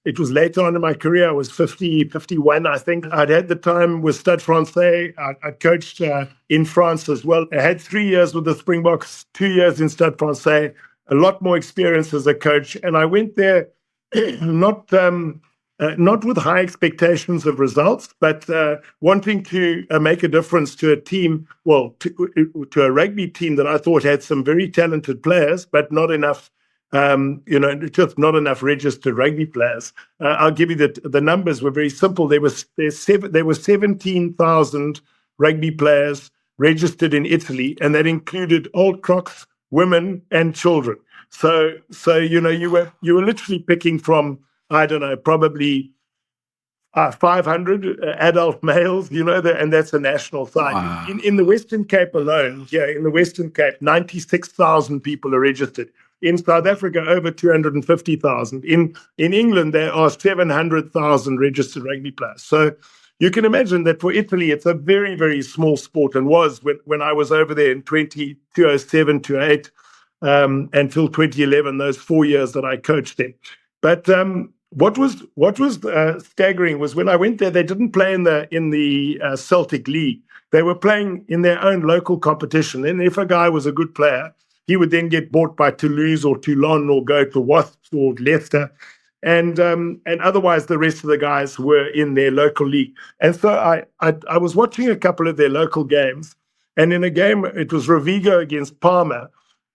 C: it was later on in my career. I was 51, I think. I'd had the time with Stade Francais. I coached in France as well. I had 3 years with the Springboks, 2 years in Stade Francais, a lot more experience as a coach. And I went there not with high expectations of results, but wanting to make a difference to a team, to a rugby team that I thought had some very talented players, but not enough, just not enough registered rugby players. I'll give you the numbers were very simple. There were 17,000 rugby players registered in Italy, and that included old crocks, women, and children. So you were literally picking from, I don't know, probably 500 adult males, and that's a national side. Wow. In the Western Cape alone, 96,000 people are registered. In South Africa, over 250,000. In England, there are 700,000 registered rugby players. So you can imagine that for Italy, it's a very, very small sport, and was when I was over there in 2007 to 8 until 2011, those 4 years that I coached them. But what was staggering was when I went there, they didn't play in the Celtic League. They were playing in their own local competition. And if a guy was a good player, he would then get bought by Toulouse or Toulon or go to Wasps or Leicester. And otherwise, the rest of the guys were in their local league. And so I was watching a couple of their local games. And in a game, it was Rovigo against Parma.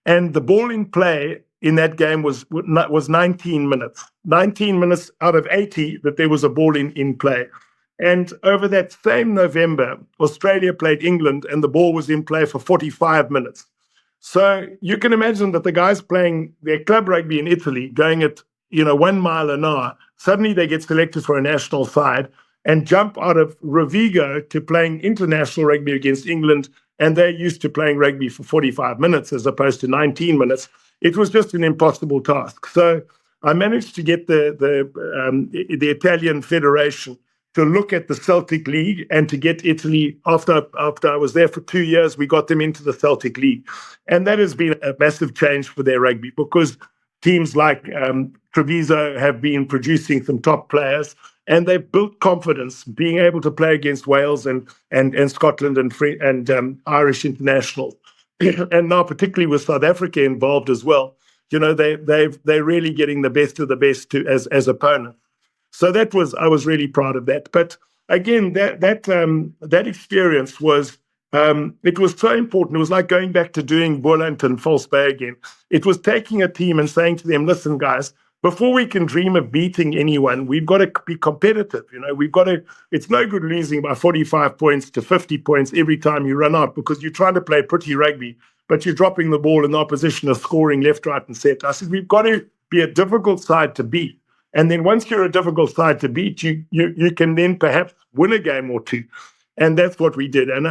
C: And the ball in play in that game was 19 minutes. 19 minutes out of 80 that there was a ball in play. And over that same November, Australia played England, and the ball was in play for 45 minutes. So you can imagine that the guys playing their club rugby in Italy, going at 1 mile an hour, suddenly they get selected for a national side and jump out of Rovigo to playing international rugby against England, and they're used to playing rugby for 45 minutes as opposed to 19 minutes. It was just an impossible task. So I managed to get the Italian Federation to look at the Celtic League and to get Italy, after I was there for 2 years, we got them into the Celtic League. And that has been a massive change for their rugby, because teams like Treviso have been producing some top players, and they've built confidence being able to play against Wales and Scotland and Irish internationals. And now, particularly with South Africa involved as well, they're really getting the best of the best as opponents. So I was really proud of that. But again, that experience was it was so important. It was like going back to doing Boland and False Bay again. It was taking a team and saying to them, "Listen, guys, before we can dream of beating anyone, we've got to be competitive. We've got to. It's no good losing by 45 points to 50 points every time you run out, because you're trying to play pretty rugby, but you're dropping the ball and the opposition is scoring left, right, and centre." I said, we've got to be a difficult side to beat. And then once you're a difficult side to beat, you can then perhaps win a game or two. And that's what we did. And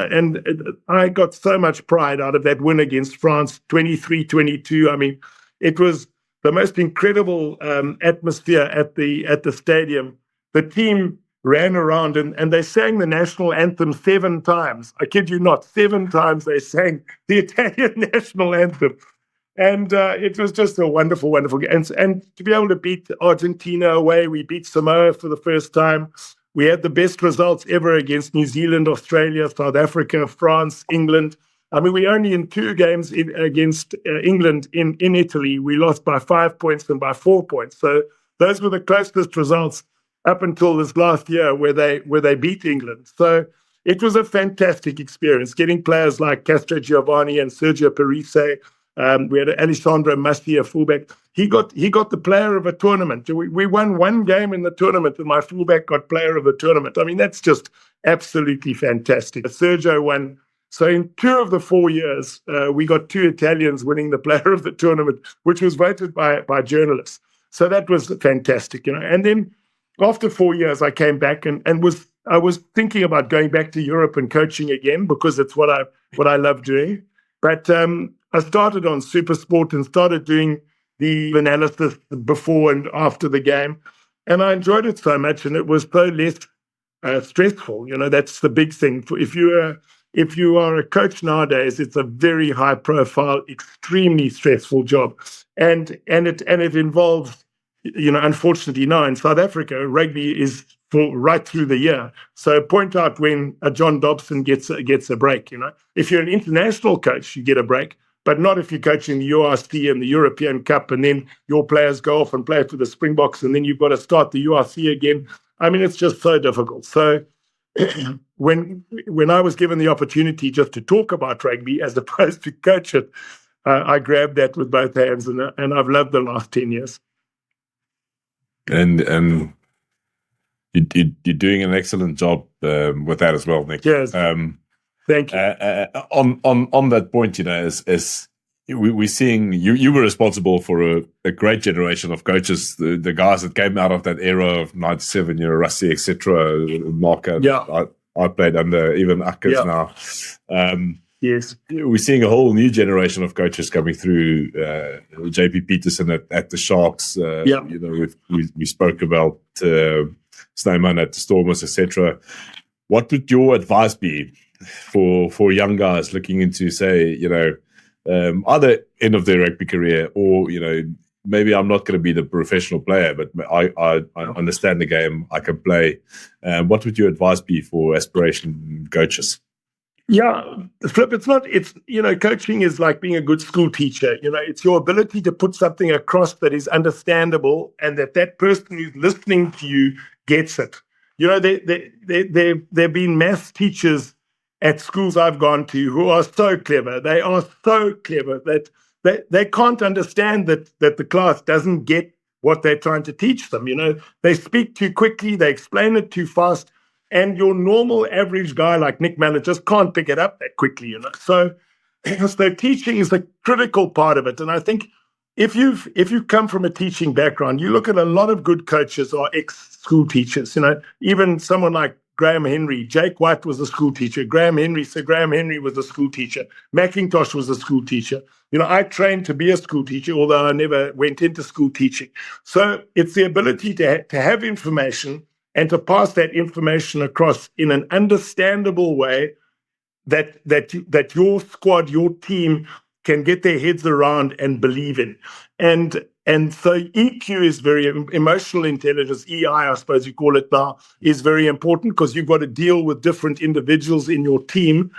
C: I got so much pride out of that win against France, 23-22. I mean, it was the most incredible atmosphere at the stadium. The team ran around and they sang the national anthem 7 times. I kid you not, 7 times they sang the Italian national anthem. And it was just a wonderful, wonderful game. And to be able to beat Argentina away, we beat Samoa for the first time. We had the best results ever against New Zealand, Australia, South Africa, France, England. I mean, we only in 2 games against England in Italy, we lost by 5 points and by 4 points. So those were the closest results up until this last year where they beat England. So it was a fantastic experience, getting players like Castro Giovanni and Sergio Parise. We had Alessandro Masti, a fullback. He got the player of a tournament. We won 1 game in the tournament, and my fullback got player of the tournament. I mean, that's just absolutely fantastic. Sergio won So in 2 of the 4 years, we got 2 Italians winning the player of the tournament, which was voted by journalists. So that was fantastic, And then after 4 years, I came back and I was thinking about going back to Europe and coaching again, because it's what I love doing. But I started on SuperSport and started doing the analysis before and after the game, and I enjoyed it so much, and it was so less stressful. That's the big thing. If you are a coach nowadays, it's a very high profile, extremely stressful job, and it involves, unfortunately now in South Africa, rugby is full right through the year. So point out when a John Dobson gets a break. If you're an international coach, you get a break, but not if you're coaching the URC and the European Cup, and then your players go off and play for the Springboks, and then you've got to start the URC again. I mean, it's just so difficult. So when I was given the opportunity just to talk about rugby as opposed to coach it, I grabbed that with both hands, and I've loved the last 10 years.
D: And you're doing an excellent job with that as well, Nick.
C: Yes. Thank you.
D: On that point, as we're seeing, you were responsible for a great generation of coaches, the guys that came out of that era of 97, Rassie, etc. Mark, I played under, even Akkers now.
C: Yes.
D: We're seeing a whole new generation of coaches coming through. JP Peterson at the Sharks. We spoke about Teichmann at the Stormers, etc. What would your advice be for young guys looking into, say, either end of their rugby career, or maybe I'm not going to be the professional player, but I understand the game, I can play. What would your advice be for aspiration coaches?
C: Yeah, Flip, coaching is like being a good school teacher. It's your ability to put something across that is understandable, and that person who's listening to you gets it. There have been maths teachers at schools I've gone to who are so clever. They are so clever that they can't understand that the class doesn't get what they're trying to teach them. They speak too quickly, they explain it too fast, and your normal average guy like Nick Mallett just can't pick it up that quickly. So teaching is a critical part of it. And I think if you come from a teaching background, you look at a lot of good coaches are ex-school teachers. Even someone like Graham Henry, Jake White was a school teacher. Sir Graham Henry was a school teacher. McIntosh was a school teacher. I trained to be a school teacher, although I never went into school teaching. So it's the ability to have information and to pass that information across in an understandable way that your squad, your team can get their heads around and believe in. And so EQ is very emotional intelligence, EI, I suppose you call it now, is very important, because you've got to deal with different individuals in your team.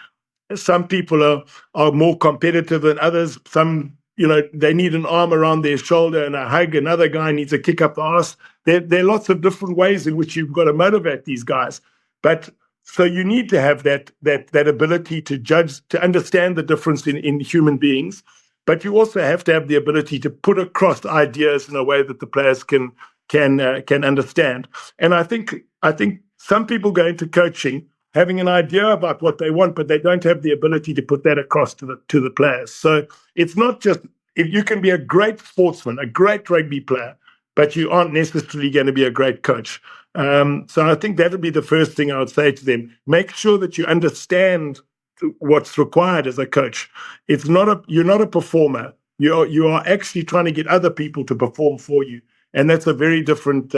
C: Some people are more competitive than others. Some, they need an arm around their shoulder and a hug. Another guy needs a kick up the arse. There are lots of different ways in which you've got to motivate these guys. But so you need to have that ability to judge, to understand the difference in human beings. But you also have to have the ability to put across ideas in a way that the players can understand. And I think some people go into coaching having an idea about what they want, but they don't have the ability to put that across to the players. So it's not just, if you can be a great sportsman, a great rugby player, but you aren't necessarily going to be a great coach. So I think that would be the first thing I would say to them. Make sure that you understand what's required as a coach. You're not a performer. You are actually trying to get other people to perform for you, and that's a very different.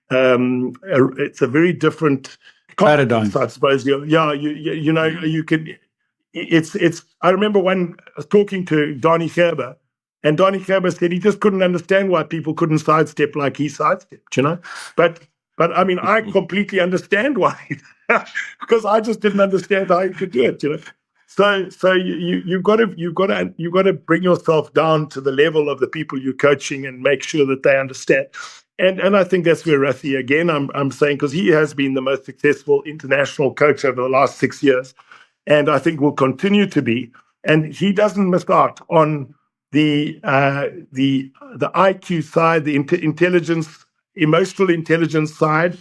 C: It's a very different
A: paradigm,
C: I suppose. You can. It's. I remember talking to Donnie Gerber, and Donnie Gerber said he just couldn't understand why people couldn't sidestep like he sidestepped. But I mean, I completely understand why. Because I just didn't understand how you could do it, So you've got to bring yourself down to the level of the people you're coaching and make sure that they understand. And I think that's where Rassie, again, I'm saying, because he has been the most successful international coach over the last 6 years, and I think will continue to be. And he doesn't miss out on the IQ side, the intelligence, emotional intelligence side.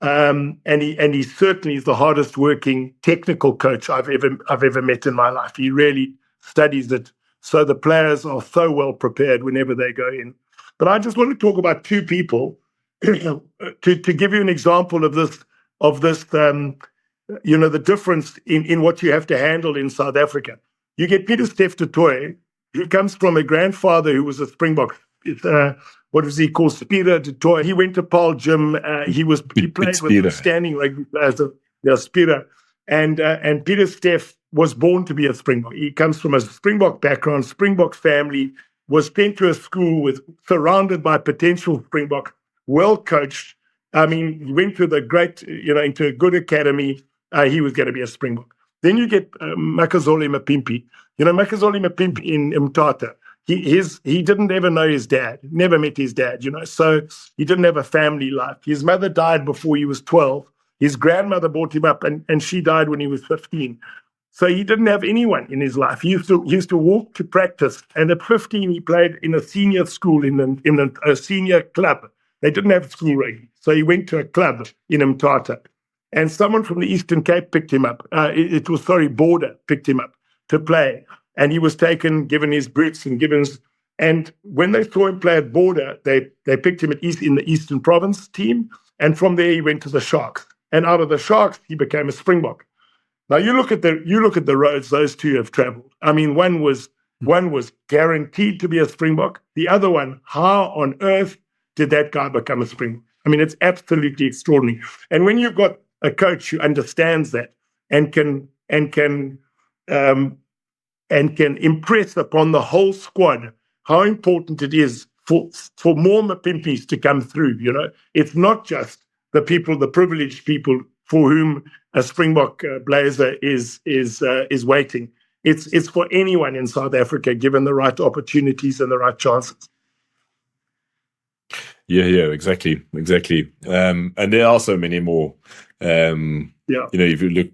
C: and he certainly is the hardest working technical coach I've ever met in my life. He really studies it, so the players are so well prepared whenever they go in. But I just want to talk about two people to give you an example of this. The difference in what you have to handle in South Africa. You get Peter Steph du Toit, who comes from a grandfather who was a Springbok. What was he called? Speeder du Toit. He went to Paul Gym. He played with standing rugby players. Speeder. And Peter Steph was born to be a Springbok. He comes from a Springbok background, Springbok family, was sent to a school surrounded by potential Springbok, well coached. I mean, he went to into a good academy. He was going to be a Springbok. Then you get Makazole Mapimpi. Makazole Mapimpi in Mthatha. He didn't ever know his dad, never met his dad, so he didn't have a family life. His mother died before he was 12. His grandmother brought him up, and she died when he was 15. So he didn't have anyone in his life. He used to walk to practice, and at 15 he played in a senior school in a senior club. They didn't have school rugby, so he went to a club in Mthatha. And someone from the Eastern Cape picked him up. Border picked him up to play. And he was given his boots and when they saw him play at Border, they picked him in the Eastern Province team. And from there, he went to the Sharks. And out of the Sharks, he became a Springbok. Now, you look at the roads those two have traveled. I mean, one was guaranteed to be a Springbok. The other one, how on earth did that guy become a Springbok? I mean, it's absolutely extraordinary. And when you've got a coach who understands that and can impress upon the whole squad how important it is for more Mapimpis to come through. It's not just the privileged people for whom a Springbok blazer is waiting. It's for anyone in South Africa, given the right opportunities and the right chances.
D: Yeah, exactly. And there are so many more. If you look,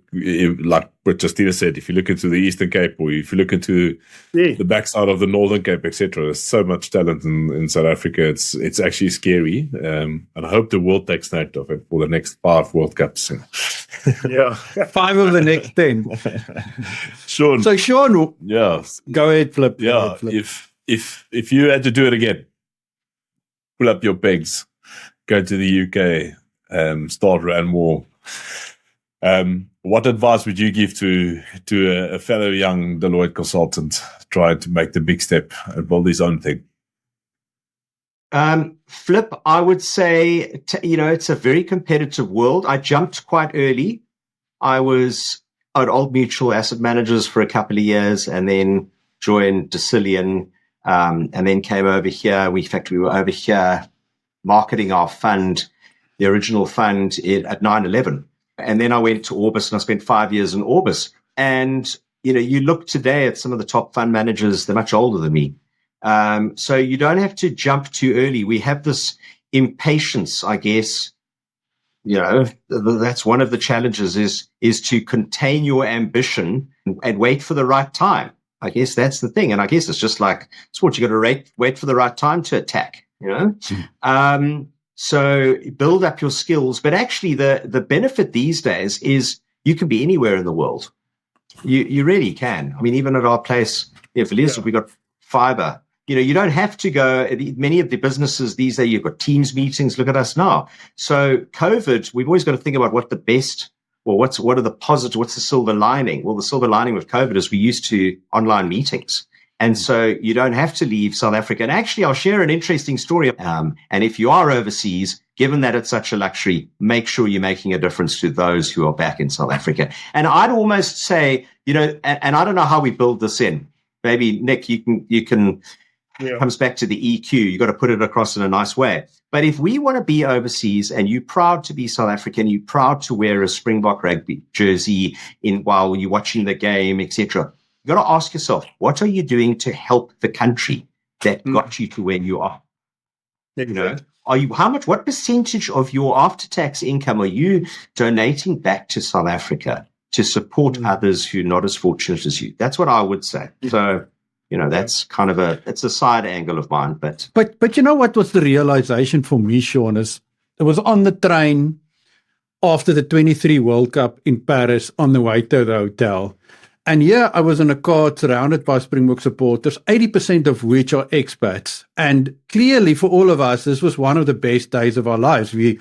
D: like what Justina said, if you look into the Eastern Cape, or if you look into the backside of the Northern Cape, etc., there's so much talent in South Africa. It's actually scary. And I hope the world takes note of it for the next 5 World Cups.
C: Yeah,
A: 5 of the next 10.
D: Sean.
A: So Sean, go ahead, Flip.
D: Yeah, if you had to do it again, pull up your pegs, go to the UK, start Ranmore. What advice would you give to a fellow young Deloitte consultant trying to make the big step and build his own thing?
B: Flip, I would say, it's a very competitive world. I jumped quite early. I was at Old Mutual Asset Managers for a couple of years and then joined Decillion, and then came over here. We were over here marketing our fund, the original fund at 9/11. And then I went to Orbis and I spent 5 years in Orbis. And, you look today at some of the top fund managers, they're much older than me. So you don't have to jump too early. We have this impatience, I guess. That's one of the challenges is to contain your ambition and wait for the right time. I guess that's the thing. And I guess it's just like sport. You got to wait for the right time to attack, So build up your skills. But actually the benefit these days is you can be anywhere in the world. You really can. I mean, even at our place, we got fiber. You don't have to go. Many of the businesses these days, you've got Teams meetings. Look at us now. So COVID, we've always got to think about what the best, or what are the positive, what's the silver lining? Well, the silver lining with COVID is we used to online meetings. And so you don't have to leave South Africa. And actually, I'll share an interesting story. And if you are overseas, given that it's such a luxury, make sure you're making a difference to those who are back in South Africa. And I'd almost say, and I don't know how we build this in. Maybe, Nick, you can comes back to the EQ. You got to put it across in a nice way. But if we want to be overseas and you're proud to be South African, you're proud to wear a Springbok rugby jersey while you're watching the game, etc., you got to ask yourself, what are you doing to help the country that got you to where you are? What percentage of your after-tax income are you donating back to South Africa to support others who are not as fortunate as you? That's what I would say. So, that's kind of it's a side angle of mine. But
A: you know what was the realization for me, Sean, is it was on the train. after the 23 World Cup in Paris on the way to the hotel. And here I was in a car surrounded by Springbok supporters, 80% of which are expats. And clearly for all of us, this was one of the best days of our lives. We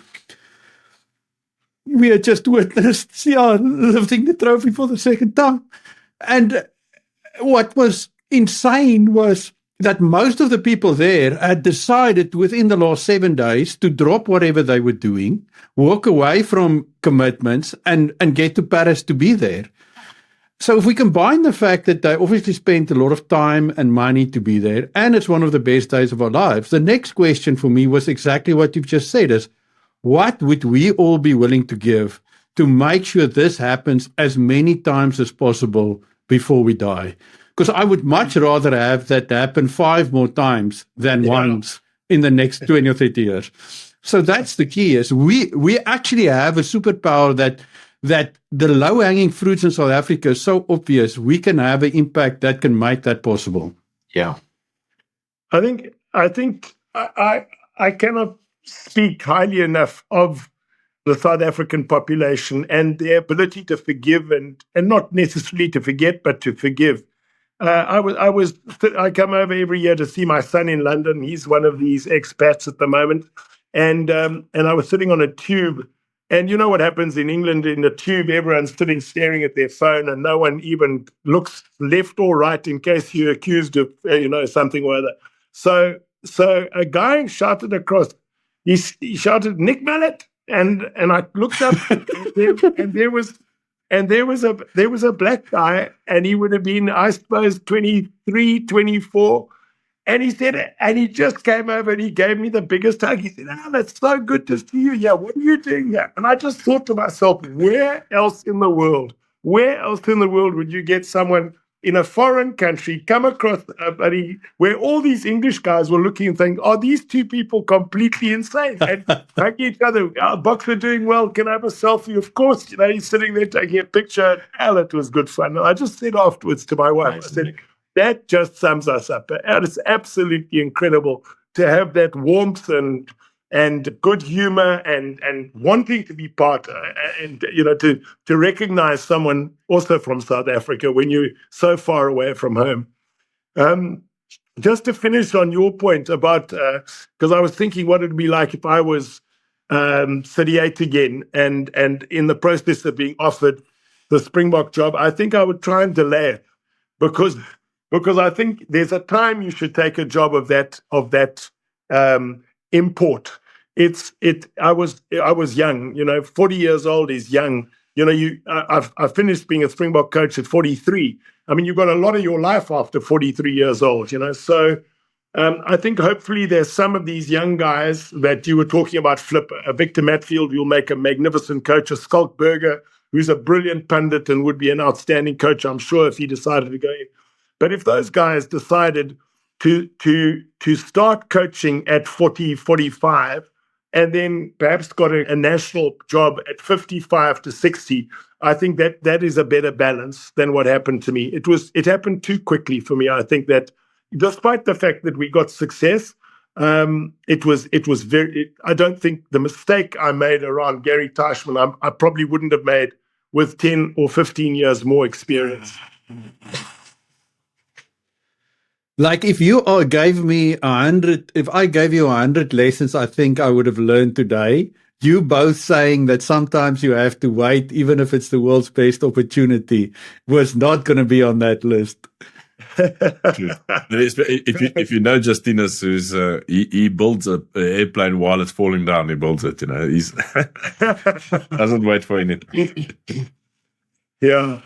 A: had just witnessed lifting the trophy for the second time. And what was insane was that most of the people there had decided within the last 7 days to drop whatever they were doing, walk away from commitments, and get to Paris to be there. So if we combine the fact that they obviously spent a lot of time and money to be there, and it's one of the best days of our lives, the next question for me was exactly what you've just said, is what would we all be willing to give to make sure this happens as many times as possible before we die? Because I would much rather have that happen 5 more times than once in the next 20 or 30 years. So that's the key, is we actually have a superpower that the low-hanging fruits in South Africa is so obvious, we can have an impact that can make that possible.
B: Yeah.
C: I think I cannot speak highly enough of the South African population and their ability to forgive and not necessarily to forget, but to forgive. I come over every year to see my son in London. He's one of these expats at the moment, and I was sitting on a tube. And you know what happens in England in the tube? Everyone's sitting staring at their phone, and no one even looks left or right in case you're accused of something or other. So a guy shouted across. He shouted, "Nick Mallett," and I looked up, and there was a black guy, and he would have been, I suppose, 23, 24. And he said, and he just came over and he gave me the biggest hug. He said, "That's so good to see you. Yeah, what are you doing here?" And I just thought to myself, where else in the world would you get someone in a foreign country come across where all these English guys were looking and thinking, "Are these two people completely insane?" And hug each other. "Boxer doing well. Can I have a selfie?" Of course, he's sitting there taking a picture. It was good fun. And I just said afterwards to my wife, I said, that just sums us up. It's absolutely incredible to have that warmth and good humor and wanting to be part and to recognize someone also from South Africa when you're so far away from home. Just to finish on your point about, because I was thinking what it'd be like if I was 38 again and in the process of being offered the Springbok job, I think I would try and delay it because I think there's a time you should take a job of that import. I was young, 40 years old is young. I finished being a Springbok coach at 43. I mean, you've got a lot of your life after 43 years old, So I think hopefully there's some of these young guys that you were talking about, Flip, Victor Matfield, who'll make a magnificent coach, a Skalk Burger, who's a brilliant pundit and would be an outstanding coach, I'm sure, if he decided to go in. But if those guys decided to start coaching at 40, 45, and then perhaps got a national job at 55 to 60, I think that is a better balance than what happened to me. It happened too quickly for me. I think that despite the fact that we got success, it was very. I don't think the mistake I made around Gary Teichmann, I probably wouldn't have made with 10 or 15 years more experience.
A: Like if I gave you 100 lessons, I think I would have learned today. You both saying that sometimes you have to wait, even if it's the world's best opportunity, was not going to be on that list.
D: If you know Justinus, who's he builds an airplane while it's falling down. He builds it. He's doesn't wait for anything.
C: Yeah.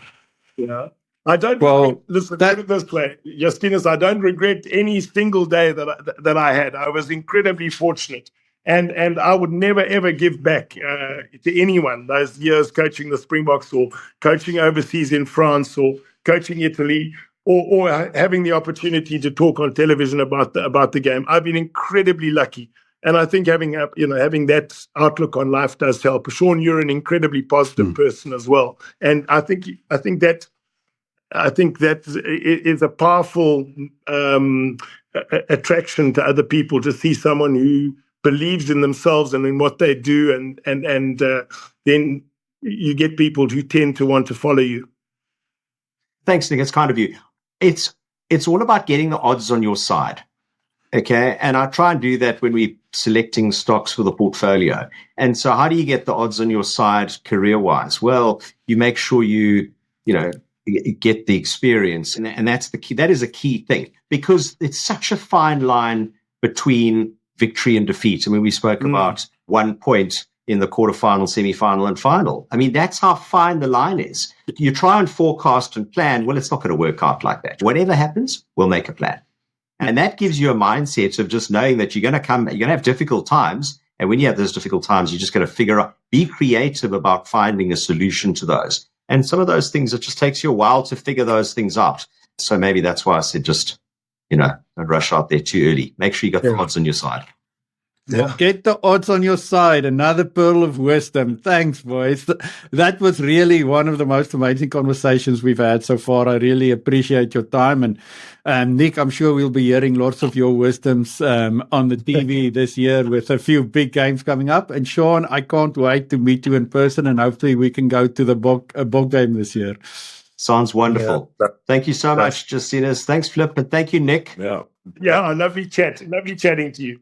C: I don't. Listen, put it this way, Justinus. I don't regret any single day that I had. I was incredibly fortunate, and I would never ever give back to anyone those years coaching the Springboks or coaching overseas in France or coaching Italy or having the opportunity to talk on television about the game. I've been incredibly lucky, and I think having that outlook on life does help. Sean, you're an incredibly positive person as well, and I think that is a powerful attraction to other people to see someone who believes in themselves and in what they do, and then you get people who tend to want to follow you.
B: Thanks, Nick. It's kind of you. It's all about getting the odds on your side. Okay. And I try and do that when we're selecting stocks for the portfolio. And so how do you get the odds on your side career-wise? Well, you make sure you get the experience. And that's the key. That is a key thing, because it's such a fine line between victory and defeat. I mean, we spoke about 1 point in the quarterfinal, semi-final, and final. I mean, that's how fine the line is. You try and forecast and plan. Well, it's not going to work out like that. Whatever happens, we'll make a plan. And that gives you a mindset of just knowing that you're going to have difficult times. And when you have those difficult times, you're just going to figure out, be creative about finding a solution to those. And some of those things, it just takes you a while to figure those things out. So maybe that's why I said just, don't rush out there too early. Make sure you got the odds on your side.
A: Yeah. Get the odds on your side. Another pearl of wisdom. Thanks, boys. That was really one of the most amazing conversations we've had so far. I really appreciate your time. And Nick, I'm sure we'll be hearing lots of your wisdoms on the TV this year with a few big games coming up. And Sean, I can't wait to meet you in person, and hopefully we can go to the Bok game this year.
B: Sounds wonderful. Yeah. Thank you so much, Justinas. Thanks, Flip. And thank you, Nick.
C: Yeah, I love you chatting to you.